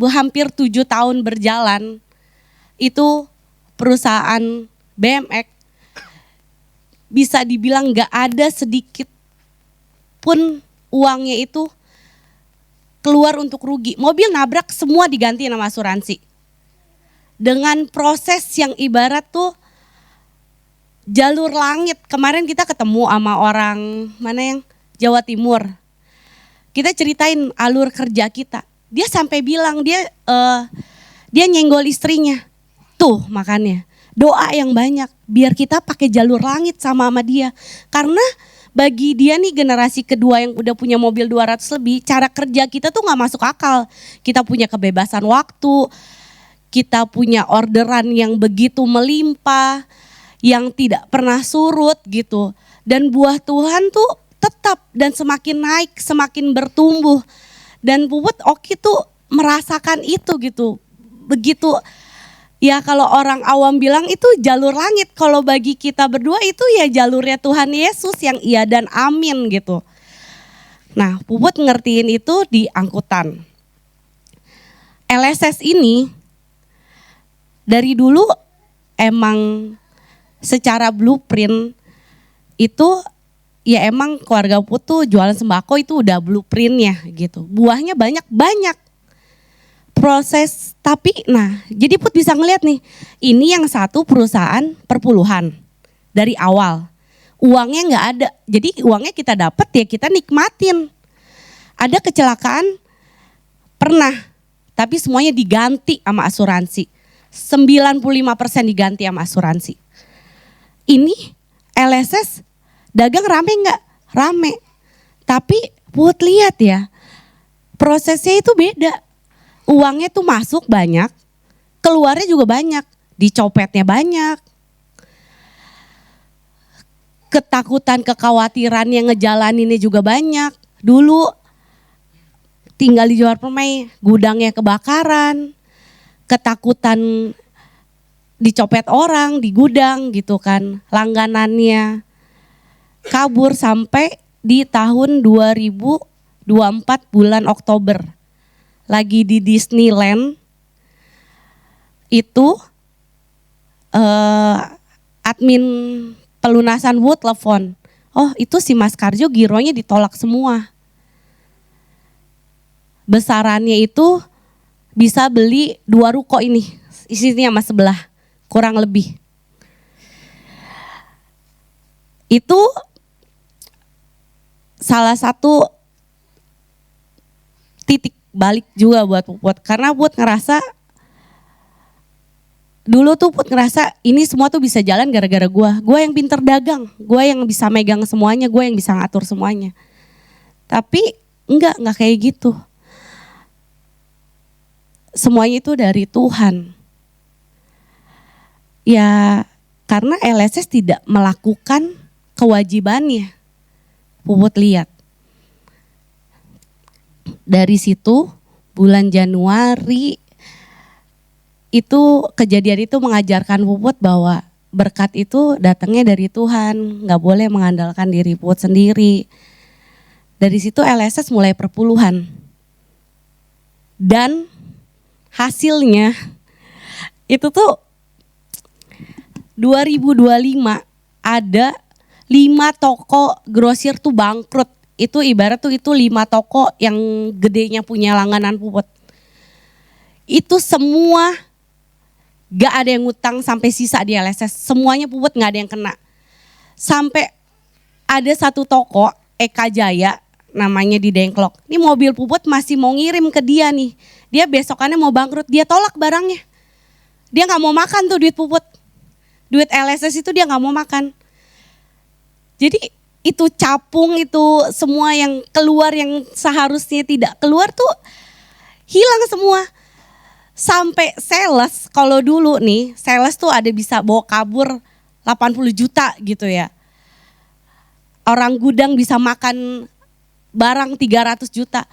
hampir 7 tahun berjalan, itu perusahaan BMX bisa dibilang gak ada sedikit pun uangnya itu keluar untuk rugi. Mobil nabrak semua diganti sama asuransi. Dengan proses yang ibarat tuh jalur langit. Kemarin kita ketemu sama orang mana yang Jawa Timur. Kita ceritain alur kerja kita. Dia sampai bilang dia nyenggol istrinya. Tuh makanya doa yang banyak biar kita pakai jalur langit sama dia. Karena bagi dia nih generasi kedua yang udah punya mobil 200 lebih, cara kerja kita tuh gak masuk akal. Kita punya kebebasan waktu, kita punya orderan yang begitu melimpah, yang tidak pernah surut gitu. Dan buah Tuhan tuh tetap dan semakin naik, semakin bertumbuh. Dan Puput Oki tuh merasakan itu gitu. Begitu ya kalau orang awam bilang itu jalur langit. Kalau bagi kita berdua itu ya jalurnya Tuhan Yesus yang iya dan amin gitu. Nah Puput ngertiin itu di angkutan. LSS ini dari dulu emang secara blueprint itu ya emang keluarga Put tuh jualan sembako itu udah blueprintnya gitu. Buahnya banyak-banyak. Proses tapi nah jadi Put bisa ngeliat nih, ini yang satu perusahaan perpuluhan dari awal. Uangnya nggak ada, jadi uangnya kita dapat ya kita nikmatin. Ada kecelakaan pernah, tapi semuanya diganti sama asuransi. 95% diganti sama asuransi. Ini LSS dagang rame nggak? Rame. Tapi Put lihat ya, prosesnya itu beda. Uangnya tuh masuk banyak, keluarnya juga banyak, dicopetnya banyak. Ketakutan, kekhawatiran yang ngejalaninnya juga banyak. Dulu tinggal di Johar Permai, gudangnya kebakaran, ketakutan dicopet orang di gudang gitu kan, langganannya kabur sampai di tahun 2024 bulan Oktober. Lagi di Disneyland itu admin pelunasan Wood telepon, oh itu si Mas Karjo gironya ditolak semua. Besarannya itu bisa beli 2 ruko ini, isinya sama sebelah, kurang lebih. Itu salah satu titik balik juga buat Puput, karena Puput ngerasa dulu tuh Puput ngerasa ini semua tuh bisa jalan gara-gara gue yang pinter dagang, gue yang bisa megang semuanya, gue yang bisa ngatur semuanya. Tapi enggak kayak gitu. Semuanya itu dari Tuhan. Ya karena LSS tidak melakukan kewajibannya. Puput lihat. Dari situ bulan Januari itu kejadian itu mengajarkan Puput bahwa berkat itu datangnya dari Tuhan, nggak boleh mengandalkan diri Puput sendiri. Dari situ LSS mulai perpuluhan dan hasilnya itu tuh 2025 ada 5 toko grosir tuh bangkrut. Itu ibarat tuh itu 5 toko yang gedenya punya langganan Puput. Itu semua gak ada yang ngutang sampai sisa di LSS. Semuanya Puput gak ada yang kena. Sampai ada satu toko Eka Jaya namanya di Dengklok. Ini mobil Puput masih mau ngirim ke dia nih. Dia besokannya mau bangkrut, dia tolak barangnya. Dia gak mau makan tuh duit Puput. Duit LSS itu dia gak mau makan. Jadi itu capung, itu semua yang keluar yang seharusnya tidak keluar tuh hilang semua. Sampai sales, kalau dulu nih sales tuh ada bisa bawa kabur 80 juta gitu ya. Orang gudang bisa makan barang 300 juta.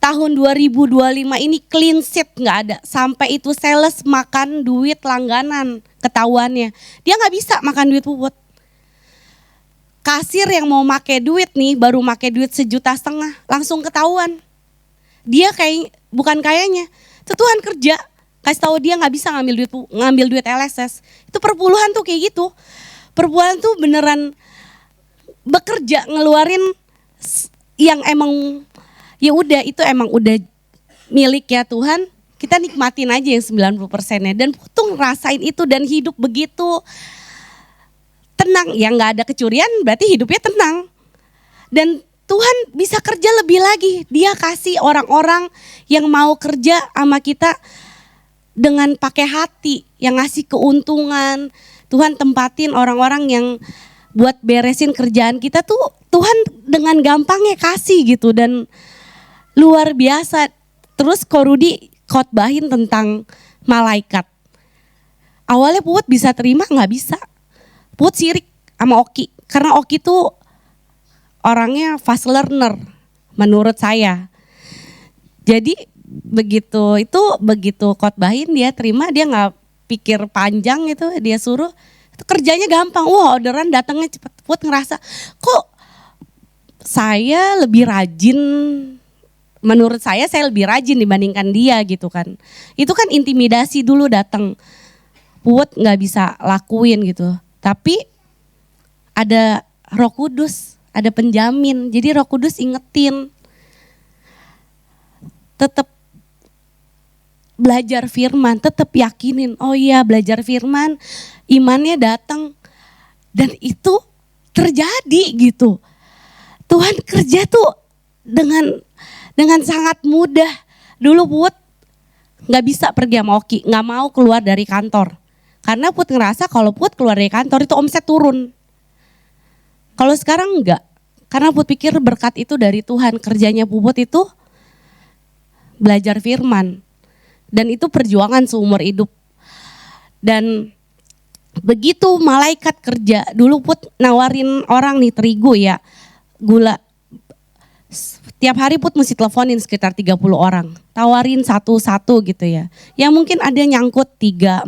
Tahun 2025 ini clean sheet gak ada. Sampai itu sales makan duit langganan ketahuannya. Dia gak bisa makan duit Puput. Kasir yang mau make duit nih baru make duit 1,5 juta langsung ketahuan. Dia kayak bukan kayaknya, itu Tuhan kerja. Kasih tahu dia nggak bisa ngambil duit LSS. Itu perpuluhan tuh kayak gitu. Perpuluhan tuh beneran bekerja ngeluarin yang emang ya udah itu emang udah milik ya Tuhan. Kita nikmatin aja yang 90%-nya dan tuh ngerasain itu dan hidup begitu tenang, yang nggak ada kecurian berarti hidupnya tenang. Dan Tuhan bisa kerja lebih lagi. Dia kasih orang-orang yang mau kerja sama kita dengan pakai hati, yang ngasih keuntungan. Tuhan tempatin orang-orang yang buat beresin kerjaan kita tuh Tuhan dengan gampangnya kasih gitu dan luar biasa. Terus Korudi khotbahin tentang malaikat. Awalnya Puput bisa terima, nggak bisa. Puput sirik sama Oki, karena Oki tuh orangnya fast learner menurut saya. Jadi begitu khotbahin dia terima, dia nggak pikir panjang itu, dia suruh itu kerjanya gampang. Wah orderan datangnya cepet. Puput ngerasa kok saya lebih rajin menurut saya lebih rajin dibandingkan dia gitu kan. Itu kan intimidasi dulu datang. Puput nggak bisa lakuin gitu. Tapi ada Roh Kudus, ada penjamin. Jadi Roh Kudus ingetin. Tetap belajar firman, tetap yakinin. Oh iya, belajar firman, imannya datang. Dan itu terjadi gitu. Tuhan kerja tuh dengan sangat mudah. Dulu Put nggak bisa pergi sama Oki, nggak mau keluar dari kantor. Karena Put ngerasa kalau Put keluar dari kantor itu omset turun. Kalau sekarang enggak. Karena Put pikir berkat itu dari Tuhan. Kerjanya Puput itu belajar firman. Dan itu perjuangan seumur hidup. Dan begitu malaikat kerja, dulu Put nawarin orang nih terigu ya, gula. Tiap hari Put mesti teleponin sekitar 30 orang. Tawarin satu-satu gitu ya. Yang mungkin ada nyangkut 3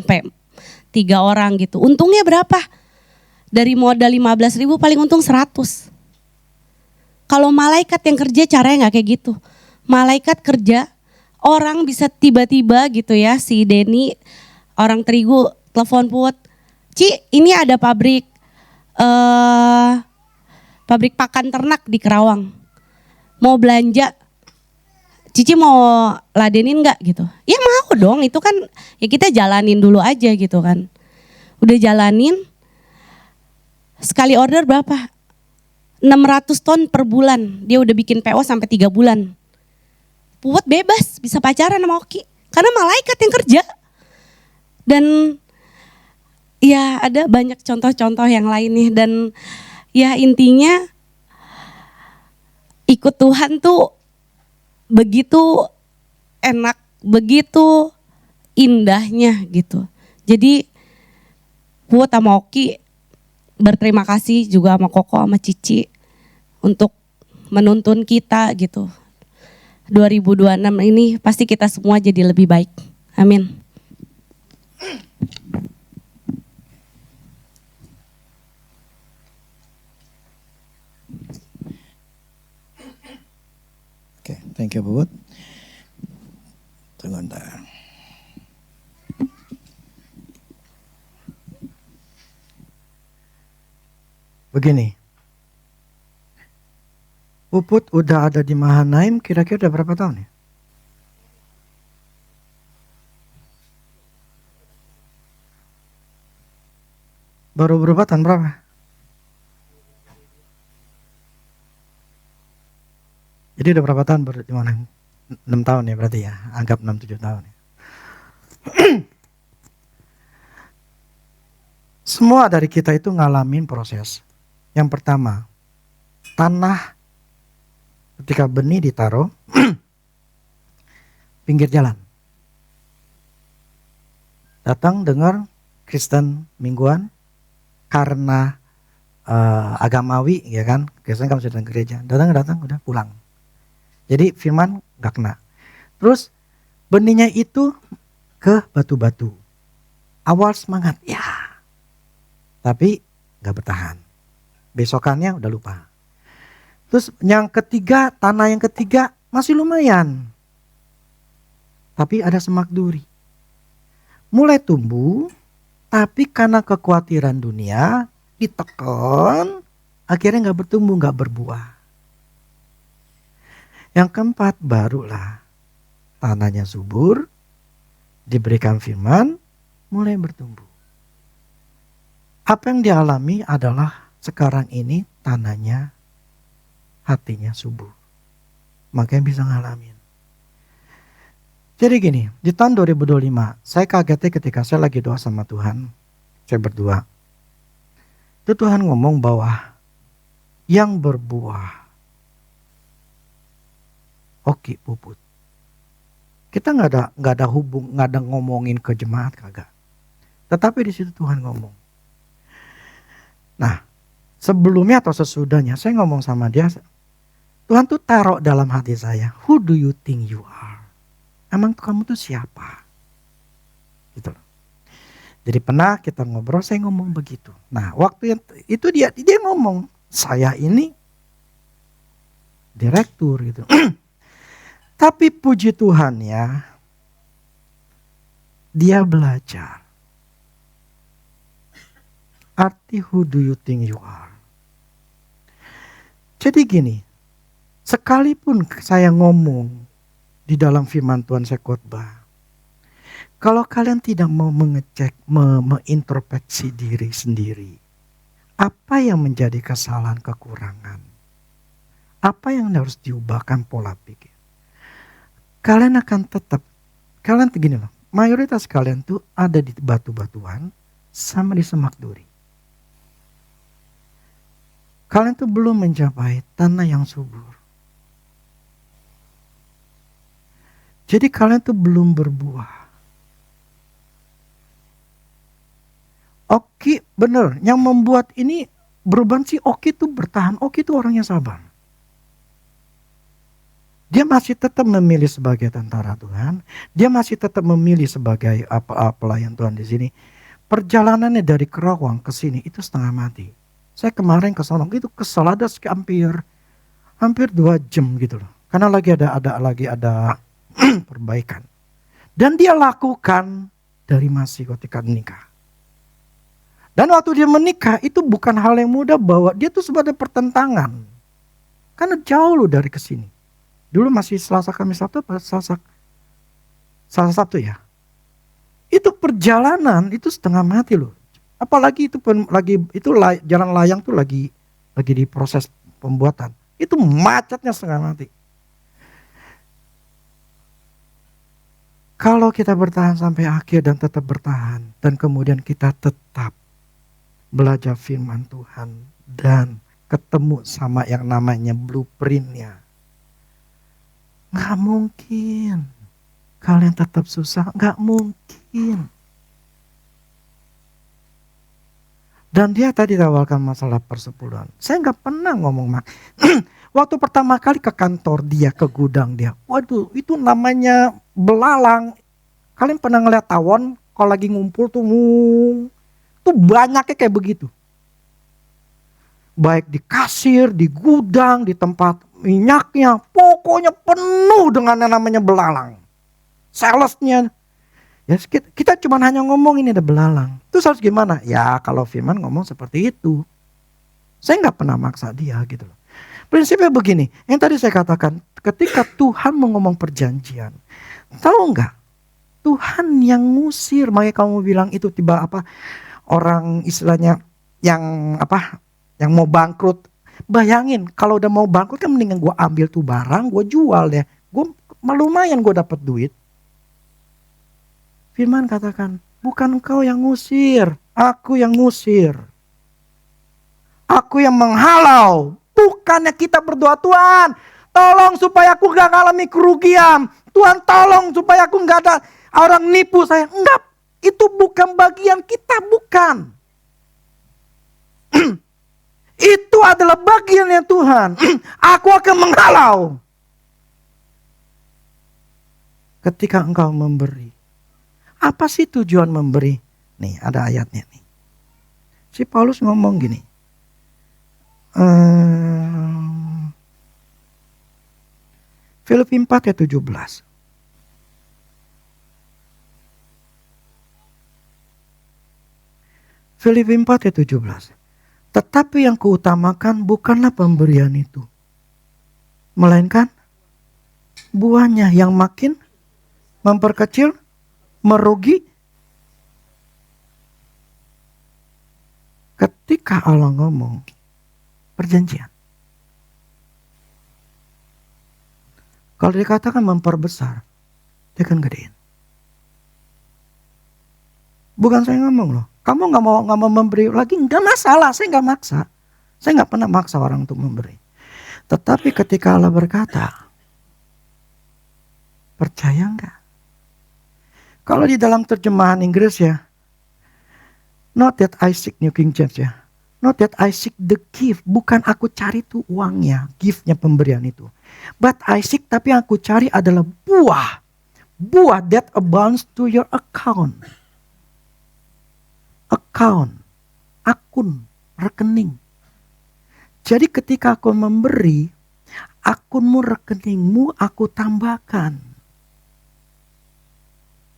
orang gitu. Untungnya berapa? Dari modal 15.000 paling untung 100. Kalau malaikat yang kerja caranya gak kayak gitu. Malaikat kerja, orang bisa tiba-tiba gitu ya, si Denny orang terigu telepon Put, Ci ini ada pabrik pakan ternak di Kerawang, mau belanja, Cici mau ladenin gak gitu. Ya mau dong, itu kan ya kita jalanin dulu aja gitu kan. Udah jalanin, sekali order berapa? 600 ton per bulan, dia udah bikin PO sampai 3 bulan. Puput bebas, bisa pacaran sama Oki. Karena malaikat yang kerja. Dan ya ada banyak contoh-contoh yang lain nih. Dan ya intinya ikut Tuhan tuh begitu enak, begitu indahnya gitu. Jadi Puput sama Oki berterima kasih juga sama Koko sama Cici untuk menuntun kita gitu. 2026 ini pasti kita semua jadi lebih baik. Amin. Oke, thank you Bubut. Tunggu bentar. Begini, Puput udah ada di Mahanaim kira-kira udah berapa tahun ya? Baru berubah tahun berapa? Jadi udah berapa tahun baru di Mahanaim? 6 tahun ya berarti ya, anggap 6-7 tahun ya. Semua dari kita itu ngalamin proses. Yang pertama, tanah ketika benih ditaruh pinggir jalan. Datang dengar Kristen mingguan karena agamawi ya kan, Kristen kan sudah datang ke gereja. Datang udah pulang. Jadi firman gak kena. Terus benihnya itu ke batu-batu. Awal semangat ya. Tapi gak bertahan. Besokannya udah lupa. Terus yang ketiga, tanah yang ketiga masih lumayan. Tapi ada semak duri. Mulai tumbuh, tapi karena kekhawatiran dunia, ditekan, akhirnya gak bertumbuh, gak berbuah. Yang keempat, barulah tanahnya subur, diberikan firman, mulai bertumbuh. Apa yang dialami adalah sekarang ini tanahnya, hatinya subur. Makanya bisa ngalamin. Jadi gini, di tahun 2025, saya kagetnya ketika saya lagi doa sama Tuhan. Saya berdua. Itu Tuhan ngomong bahwa yang berbuah. Oke, Puput. Kita nggak ada ngomongin ke jemaat kagak. Tetapi di situ Tuhan ngomong. Nah, sebelumnya atau sesudahnya saya ngomong sama dia, Tuhan tuh taruh dalam hati saya, who do you think you are? Emang kamu tuh siapa? Gitu loh. Jadi pernah kita ngobrol, saya ngomong begitu. Nah, waktu yang itu dia ngomong, saya ini direktur gitu. Tapi puji Tuhan ya, dia belajar. Arti who do you think you are? Jadi gini, sekalipun saya ngomong di dalam firman Tuhan saya khotbah, kalau kalian tidak mau mengecek, mengintrospeksi diri sendiri, apa yang menjadi kesalahan, kekurangan, apa yang harus diubahkan pola pikir, kalian akan tetap, kalian begini loh, mayoritas kalian tuh ada di batu-batuan sama di semak duri. Kalian tuh belum mencapai tanah yang subur. Jadi kalian tuh belum berbuah. Oki bener, yang membuat ini beban si Oki tuh bertahan. Oki tuh orangnya sabar. Dia masih tetap memilih sebagai tentara Tuhan. Dia masih tetap memilih sebagai pelayan Tuhan di sini. Perjalanannya dari Kerawang ke sini itu setengah mati. Saya kemarin ke sana itu kesel, ada hampir 2 jam gitu loh. Karena lagi ada perbaikan. Dan dia lakukan dari masih ketika menikah. Dan waktu dia menikah itu bukan hal yang mudah, bahwa dia tuh sebagai pertentangan. Karena jauh loh dari kesini. Dulu masih Selasa Kamis Sabtu apa Selasa Sabtu ya. Itu perjalanan itu setengah mati loh. Apalagi itu jalan layang tuh lagi di proses pembuatan. Itu macetnya setengah mati. Kalau kita bertahan sampai akhir dan tetap bertahan, dan kemudian kita tetap belajar firman Tuhan dan ketemu sama yang namanya blueprintnya, gak mungkin kalian tetap susah, gak mungkin. Dan dia tadi tawarkan masalah persepuluhan. Saya gak pernah ngomong waktu pertama kali ke kantor dia, ke gudang dia, waduh itu namanya belalang. Kalian pernah ngeliat tawon kalau lagi ngumpul tuh banyaknya kayak begitu. Baik di kasir, di gudang, di tempat minyaknya, pokoknya penuh dengan yang namanya belalang. Salesnya, ya kita cuma hanya ngomong ini ada belalang. Terus harus gimana? Ya kalau firman ngomong seperti itu. Saya nggak pernah maksa dia gitu loh. Prinsipnya begini, yang tadi saya katakan, ketika Tuhan mengomong perjanjian, tahu nggak? Tuhan yang ngusir, makanya kamu bilang itu tiba orang istilahnya yang mau bangkrut. Bayangin kalau udah mau bangkrut kan mendingan gue ambil tuh barang, gue jual deh. Gue lumayan gue dapat duit. Firman katakan, bukan engkau yang ngusir, aku yang ngusir. Aku yang menghalau. Bukannya kita berdoa, Tuhan tolong supaya aku gak ngalami kerugian. Tuhan tolong supaya aku gak ada orang nipu saya. Enggak, itu bukan bagian kita, bukan. Itu adalah bagiannya Tuhan. Aku akan menghalau. Ketika engkau memberi. Apa sih tujuan memberi? Nih ada ayatnya nih. Si Paulus ngomong gini. Filipi 4 ayat 17. Filipi 4 ayat 17. Tetapi yang kuutamakan bukanlah pemberian itu, melainkan buahnya yang makin memperkecil, merugi. Ketika Allah ngomong perjanjian, kalau dikatakan memperbesar, dia akan gedein. Bukan saya ngomong loh. Kamu nggak mau memberi lagi, nggak masalah. Saya nggak maksa. Saya nggak pernah maksa orang untuk memberi. Tetapi ketika Allah berkata, percaya nggak? Kalau di dalam terjemahan Inggris ya, not that I seek, New King James ya, not that I seek the gift, bukan aku cari tuh uangnya, giftnya pemberian itu. But I seek, tapi yang aku cari adalah buah that abounds to your account. Akun, rekening. Jadi ketika aku memberi, akunmu, rekeningmu aku tambahkan.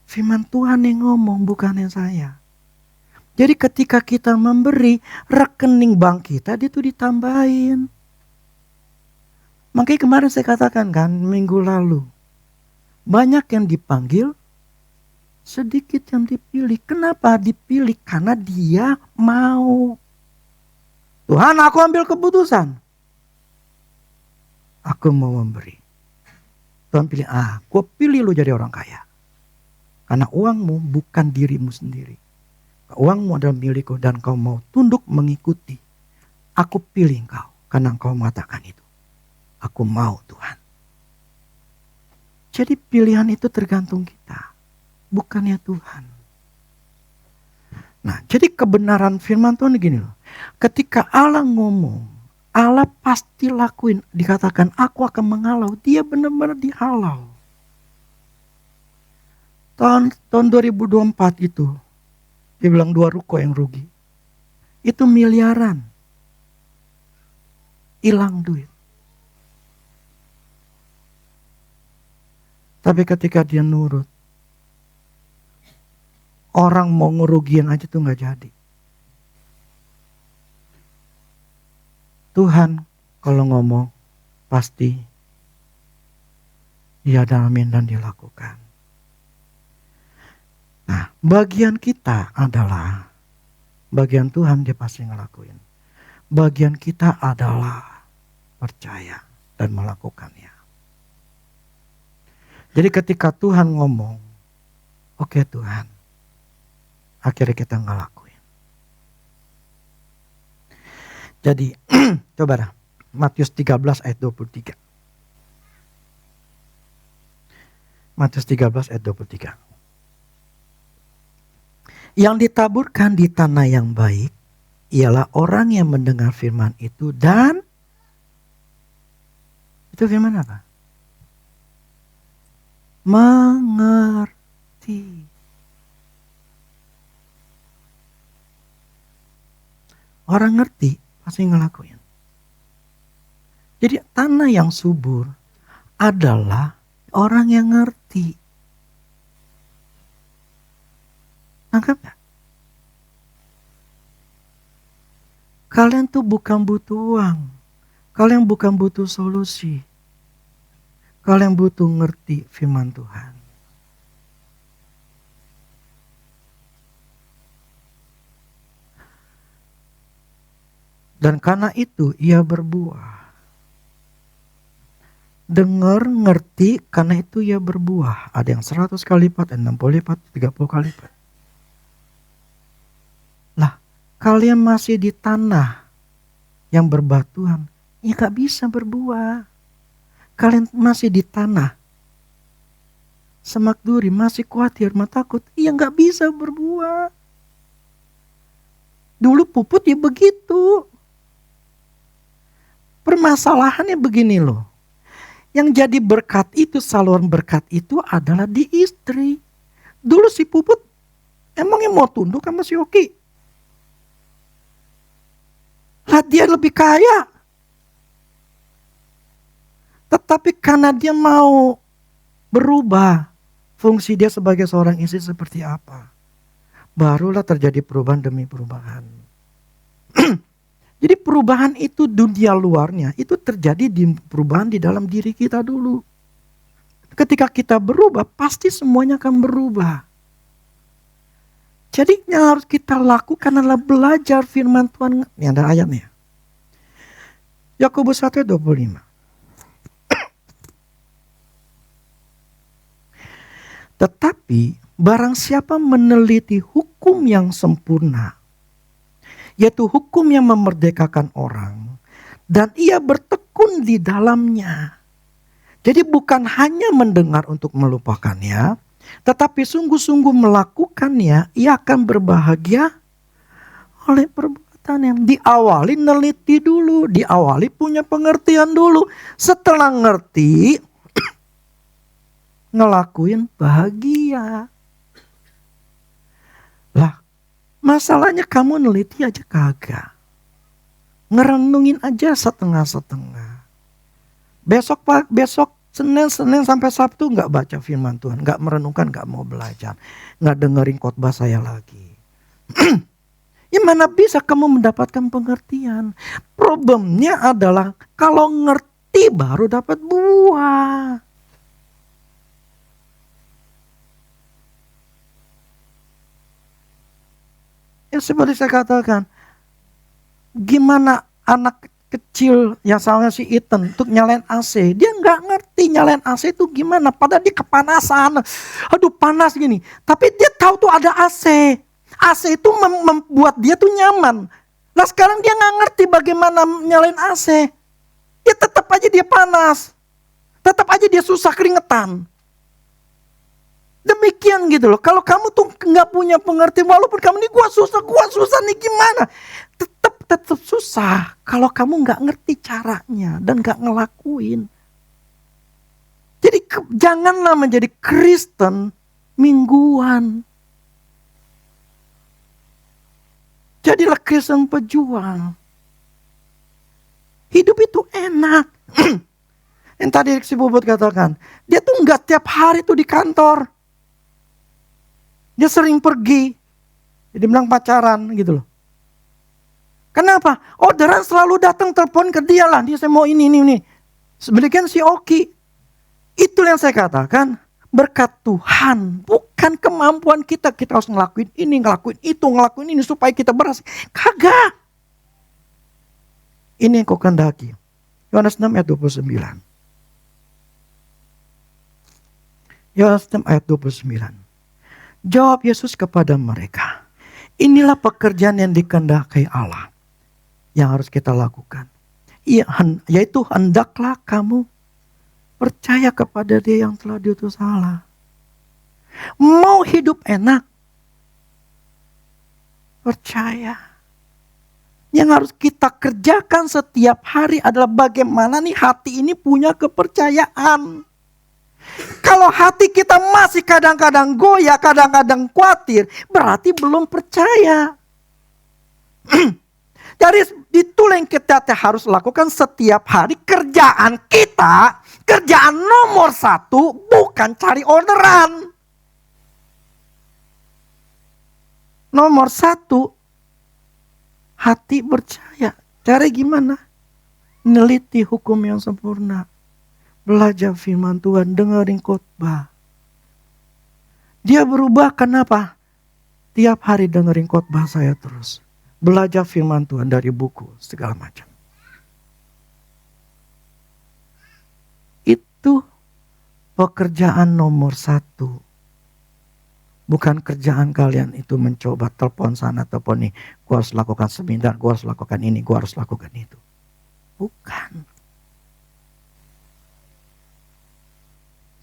Firman Tuhan yang ngomong, bukannya saya. Jadi ketika kita memberi, rekening bank kita itu ditambahin. Makanya kemarin saya katakan kan, minggu lalu. Banyak yang dipanggil, sedikit yang dipilih. Kenapa dipilih? Karena dia mau. Tuhan, aku ambil keputusan. Aku mau memberi. Tuhan pilih, gue pilih lu jadi orang kaya. Karena uangmu bukan dirimu sendiri. Uangmu adalah milikku dan kau mau tunduk mengikuti. Aku pilih engkau karena engkau mengatakan itu. Aku mau Tuhan. Jadi pilihan itu tergantung kita. Bukannya Tuhan. Nah, jadi kebenaran firman Tuhan gini loh. Ketika Allah ngomong, Allah pasti lakuin. Dikatakan aku akan menghalau. Dia benar-benar dihalau. Tahun 2024 itu, dia bilang 2 ruko yang rugi. Itu miliaran. Hilang duit. Tapi ketika dia nurut, orang mau ngerugiin aja tuh gak jadi. Tuhan kalau ngomong, pasti dia dalamin dan dilakukan. Nah, bagian kita adalah, bagian Tuhan dia pasti ngelakuin. Bagian kita adalah percaya dan melakukannya. Jadi ketika Tuhan ngomong, oke Tuhan, akhirnya kita ngelakuin. Jadi, coba dah, Matius 13 ayat 23. Matius 13 ayat 23. Yang ditaburkan di tanah yang baik ialah orang yang mendengar firman itu dan itu firman apa? Mengerti. Orang ngerti pasti ngelakuin. Jadi tanah yang subur adalah orang yang ngerti. Anggap gak? Kalian tuh bukan butuh uang. Kalian bukan butuh solusi. Kalian butuh ngerti firman Tuhan. Dan karena itu ia berbuah. Dengar, ngerti, karena itu ia berbuah. Ada yang 100 kali lipat, 60 lipat, 30 kali lipat. Lah, kalian masih di tanah yang berbatuan, ya gak bisa berbuah. Kalian masih di tanah semak duri, masih khawatir, takut, ya gak bisa berbuah. Dulu puput ya begitu. Permasalahannya begini loh. Yang jadi berkat itu, saluran berkat itu adalah di istri. Dulu si puput emangnya mau tunduk sama si Oki? Lah dia lebih kaya. Tetapi karena dia mau berubah fungsi dia sebagai seorang istri seperti apa, barulah terjadi perubahan demi perubahan. Jadi perubahan itu dunia luarnya, itu terjadi di perubahan di dalam diri kita dulu. Ketika kita berubah, pasti semuanya akan berubah. Jadi yang harus kita lakukan adalah belajar firman Tuhan. Ini ada ayatnya. Yakobus 1:25. Tetapi barang siapa meneliti hukum yang sempurna, yaitu hukum yang memerdekakan orang, dan ia bertekun di dalamnya. Jadi bukan hanya mendengar untuk melupakannya, tetapi sungguh-sungguh melakukannya, ia akan berbahagia oleh perbuatan yang diawali neliti dulu, diawali punya pengertian dulu. Setelah ngerti, ngelakuin bahagia. Lah, masalahnya kamu neliti aja kagak. Ngerenungin aja setengah-setengah. Besok Senin sampai Sabtu nggak baca firman Tuhan, nggak merenungkan, nggak mau belajar, nggak dengerin khotbah saya lagi. Ya mana bisa kamu mendapatkan pengertian? Problemnya adalah kalau ngerti baru dapat buah. Ya seperti saya katakan, gimana anak kecil yang sama si Ethan untuk nyalain AC. Dia nggak ngerti nyalain AC itu gimana. Padahal dia kepanasan. Aduh panas gini. Tapi dia tahu tuh ada AC. AC itu membuat dia tuh nyaman. Nah sekarang dia nggak ngerti bagaimana nyalain AC. Ya tetap aja dia panas. Tetap aja dia susah keringetan. Demikian gitu loh. Kalau kamu tuh nggak punya pengertian, walaupun kamu nih gua susah nih gimana? Tetap susah kalau kamu nggak ngerti caranya dan nggak ngelakuin. Jadi janganlah menjadi Kristen mingguan. Jadilah Kristen pejuang. Hidup itu enak. Yang tadi si Bobot katakan, dia tuh nggak tiap hari tuh di kantor. Dia sering pergi. Dia bilang pacaran gitu loh. Kenapa? Orderan selalu datang telepon ke dia lah. Dia saya mau ini. Sebenarnya si Oki. Itu yang saya katakan. Berkat Tuhan. Bukan kemampuan kita. Kita harus ngelakuin ini, ngelakuin itu, ngelakuin ini. Supaya kita berhasil. Kagak. Ini yang kau kehendaki. Yohanes 6 ayat 29. Yohanes 6 ayat 29. Jawab Yesus kepada mereka. Inilah pekerjaan yang dikehendaki Allah. Yang harus kita lakukan. Yaitu hendaklah kamu percaya kepada Dia yang telah diutus Allah. Mau hidup enak? Percaya. Yang harus kita kerjakan setiap hari adalah bagaimana nih hati ini punya kepercayaan. Kalau hati kita masih kadang-kadang goyah, kadang-kadang khawatir, berarti belum percaya. Jadi itulah yang kita harus lakukan setiap hari. Kerjaan kita, kerjaan nomor 1 bukan cari orderan. Nomor 1, hati percaya. Cara gimana? Neliti hukum yang sempurna. Belajar firman Tuhan, dengerin khotbah. Dia berubah kenapa? Tiap hari dengerin khotbah saya terus. Belajar firman Tuhan dari buku, segala macam. Itu pekerjaan nomor 1. Bukan kerjaan kalian itu mencoba telepon sana, telepon nih. Gua harus lakukan seminar, gua harus lakukan ini, gua harus lakukan itu. Bukan.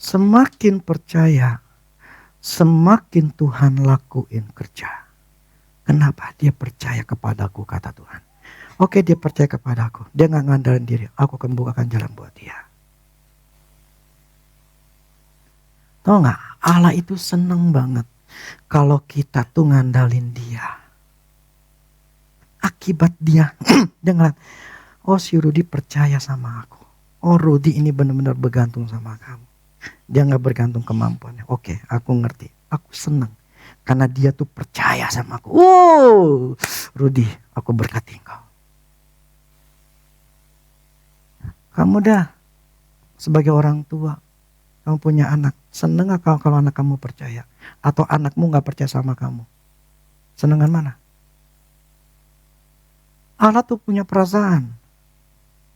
Semakin percaya, semakin Tuhan lakuin kerja. Kenapa? Dia percaya kepadaku, kata Tuhan. Oke, dia percaya kepadaku. Dia gak ngandalin diri. Aku akan bukakan jalan buat dia. Tahu gak? Allah itu seneng banget kalau kita tuh ngandalin dia. Akibat dia ngeliat, oh si Rudy percaya sama aku. Oh Rudy ini benar-benar bergantung sama kamu. Dia gak bergantung kemampuannya. Oke, aku ngerti. Aku senang. Karena dia tuh percaya sama aku. Oh, Rudy, aku berkati engkau. Kamu dah sebagai orang tua, kamu punya anak. Seneng gak kalau anak kamu percaya? Atau anakmu gak percaya sama kamu? Senengan mana? Allah tuh punya perasaan.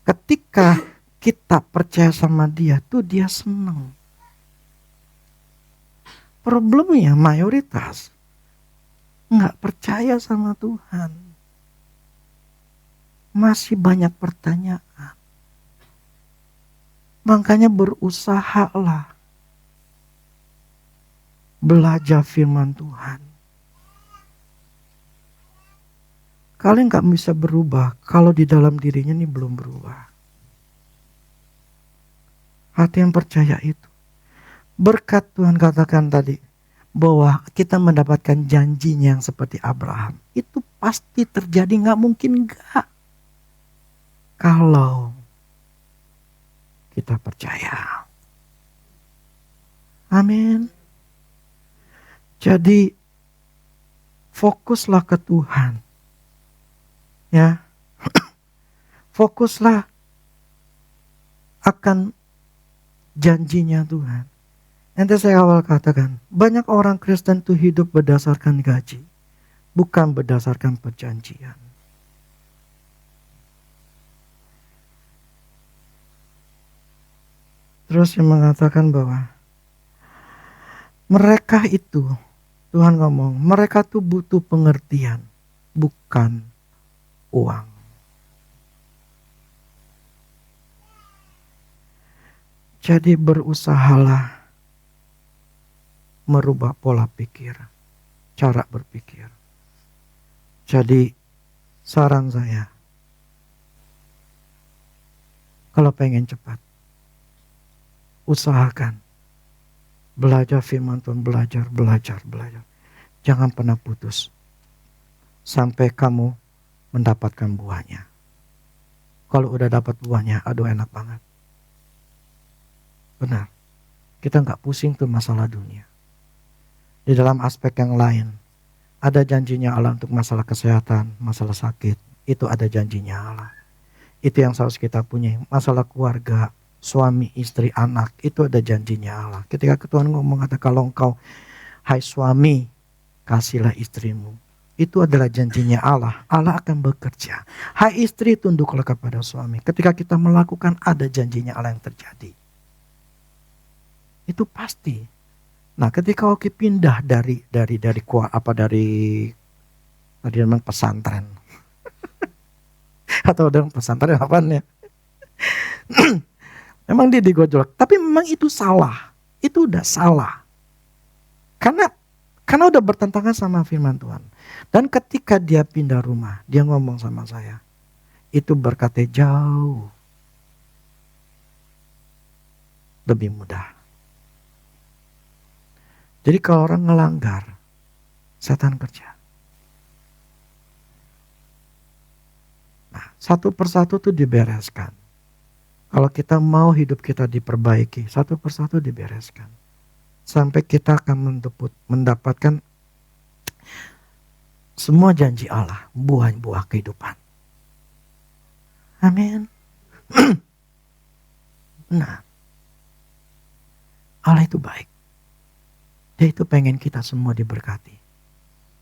Ketika kita percaya sama dia, tuh dia seneng. Problemnya mayoritas nggak percaya sama Tuhan. Masih banyak pertanyaan. Makanya berusahalah belajar firman Tuhan. Kalian nggak bisa berubah kalau di dalam dirinya ini belum berubah. Hati yang percaya itu. Berkat Tuhan katakan tadi bahwa kita mendapatkan janjinya yang seperti Abraham. Itu pasti terjadi, gak mungkin enggak. Kalau kita percaya. Amin. Jadi fokuslah ke Tuhan. Ya. Fokuslah akan janjinya Tuhan. Nanti saya awal katakan, banyak orang Kristen tuh hidup berdasarkan gaji, bukan berdasarkan perjanjian. Terus yang mengatakan bahwa mereka itu, Tuhan ngomong, mereka tuh butuh pengertian, bukan uang. Jadi berusahalah merubah pola pikir, cara berpikir. Jadi saran saya, kalau pengen cepat, usahakan belajar firman Tuhan, belajar. Jangan pernah putus sampai kamu mendapatkan buahnya. Kalau udah dapat buahnya, aduh enak banget. Benar, kita nggak pusing tuh masalah dunia. Di dalam aspek yang lain, ada janjinya Allah untuk masalah kesehatan, masalah sakit. Itu ada janjinya Allah. Itu yang harus kita punya. Masalah keluarga, suami, istri, anak, itu ada janjinya Allah. Ketika Tuhan ngomong, kata kalau engkau, hai suami, kasihlah istrimu. Itu adalah janjinya Allah. Allah akan bekerja. Hai istri, tunduklah kepada suami. Ketika kita melakukan, ada janjinya Allah yang terjadi. Itu pasti. Nah, ketika oke pindah dari pesantren atau dari pesantren apaan ya? Memang dia digojolak, tapi memang itu salah. Itu udah salah. Karena udah bertentangan sama firman Tuhan. Dan ketika dia pindah rumah, dia ngomong sama saya, itu berkatnya jauh lebih mudah. Jadi kalau orang ngelanggar, setan kerja. Nah, satu persatu tuh dibereskan. Kalau kita mau hidup kita diperbaiki, satu persatu dibereskan. Sampai kita akan mendapatkan semua janji Allah, buah-buah kehidupan. Amin. Nah, Allah itu baik. Dia itu pengen kita semua diberkati.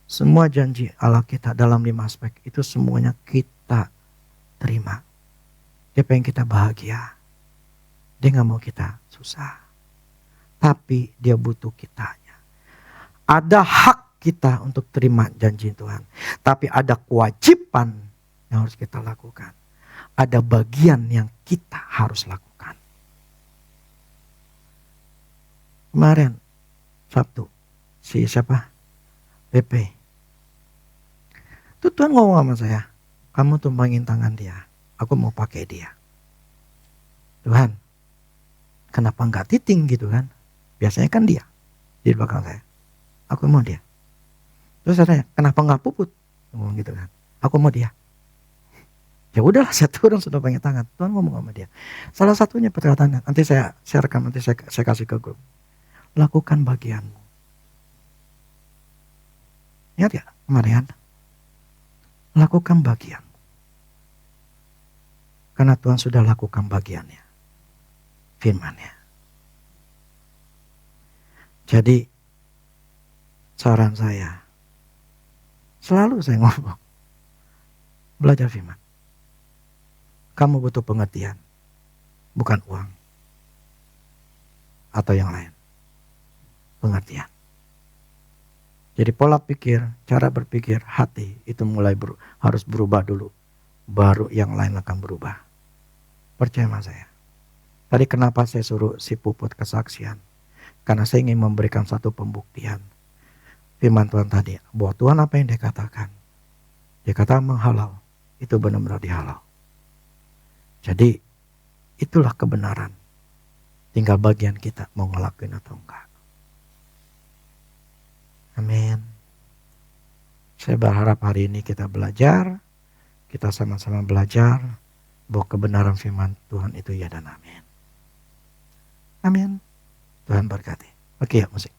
Semua janji Allah kita dalam 5 aspek itu semuanya kita terima. Dia pengen kita bahagia. Dia gak mau kita susah. Tapi dia butuh kitanya. Ada hak kita untuk terima janji Tuhan. Tapi ada kewajiban yang harus kita lakukan. Ada bagian yang kita harus lakukan. Kemarin Sabtu, si siapa? BP. Itu Tuhan ngomong sama saya, kamu tumpangin tangan dia, aku mau pakai dia. Tuhan, kenapa nggak titing gitu kan? Biasanya kan dia di belakang saya. Aku mau dia. Terus saya tanya, kenapa nggak Puput? Ngomong gitu kan? Aku mau dia. Ya udahlah, saya turun sudah pakai tangan. Tuhan ngomong sama dia. Salah satunya perkataannya, nanti saya rekam, nanti saya kasih ke grup. Lakukan bagianmu. Ingat ya kemarin? Lakukan bagian. Karena Tuhan sudah lakukan bagiannya. Firman-Nya. Jadi saran saya, selalu saya ngomong, belajar firman. Kamu butuh pengertian, bukan uang atau yang lain. Pengertian. Jadi pola pikir, cara berpikir, hati itu mulai harus berubah dulu. Baru yang lain akan berubah. Percaya sama saya. Tadi kenapa saya suruh si Puput kesaksian? Karena saya ingin memberikan satu pembuktian. Firman Tuhan tadi, bahwa Tuhan apa yang dia katakan? Dia katakan menghalau. Itu benar-benar dihalau. Jadi itulah kebenaran. Tinggal bagian kita mau ngelakuin atau enggak. Amin. Saya berharap hari ini kita belajar. Kita sama-sama belajar bahwa kebenaran firman Tuhan itu ya dan amin. Amin. Tuhan berkati. Oke ya musik.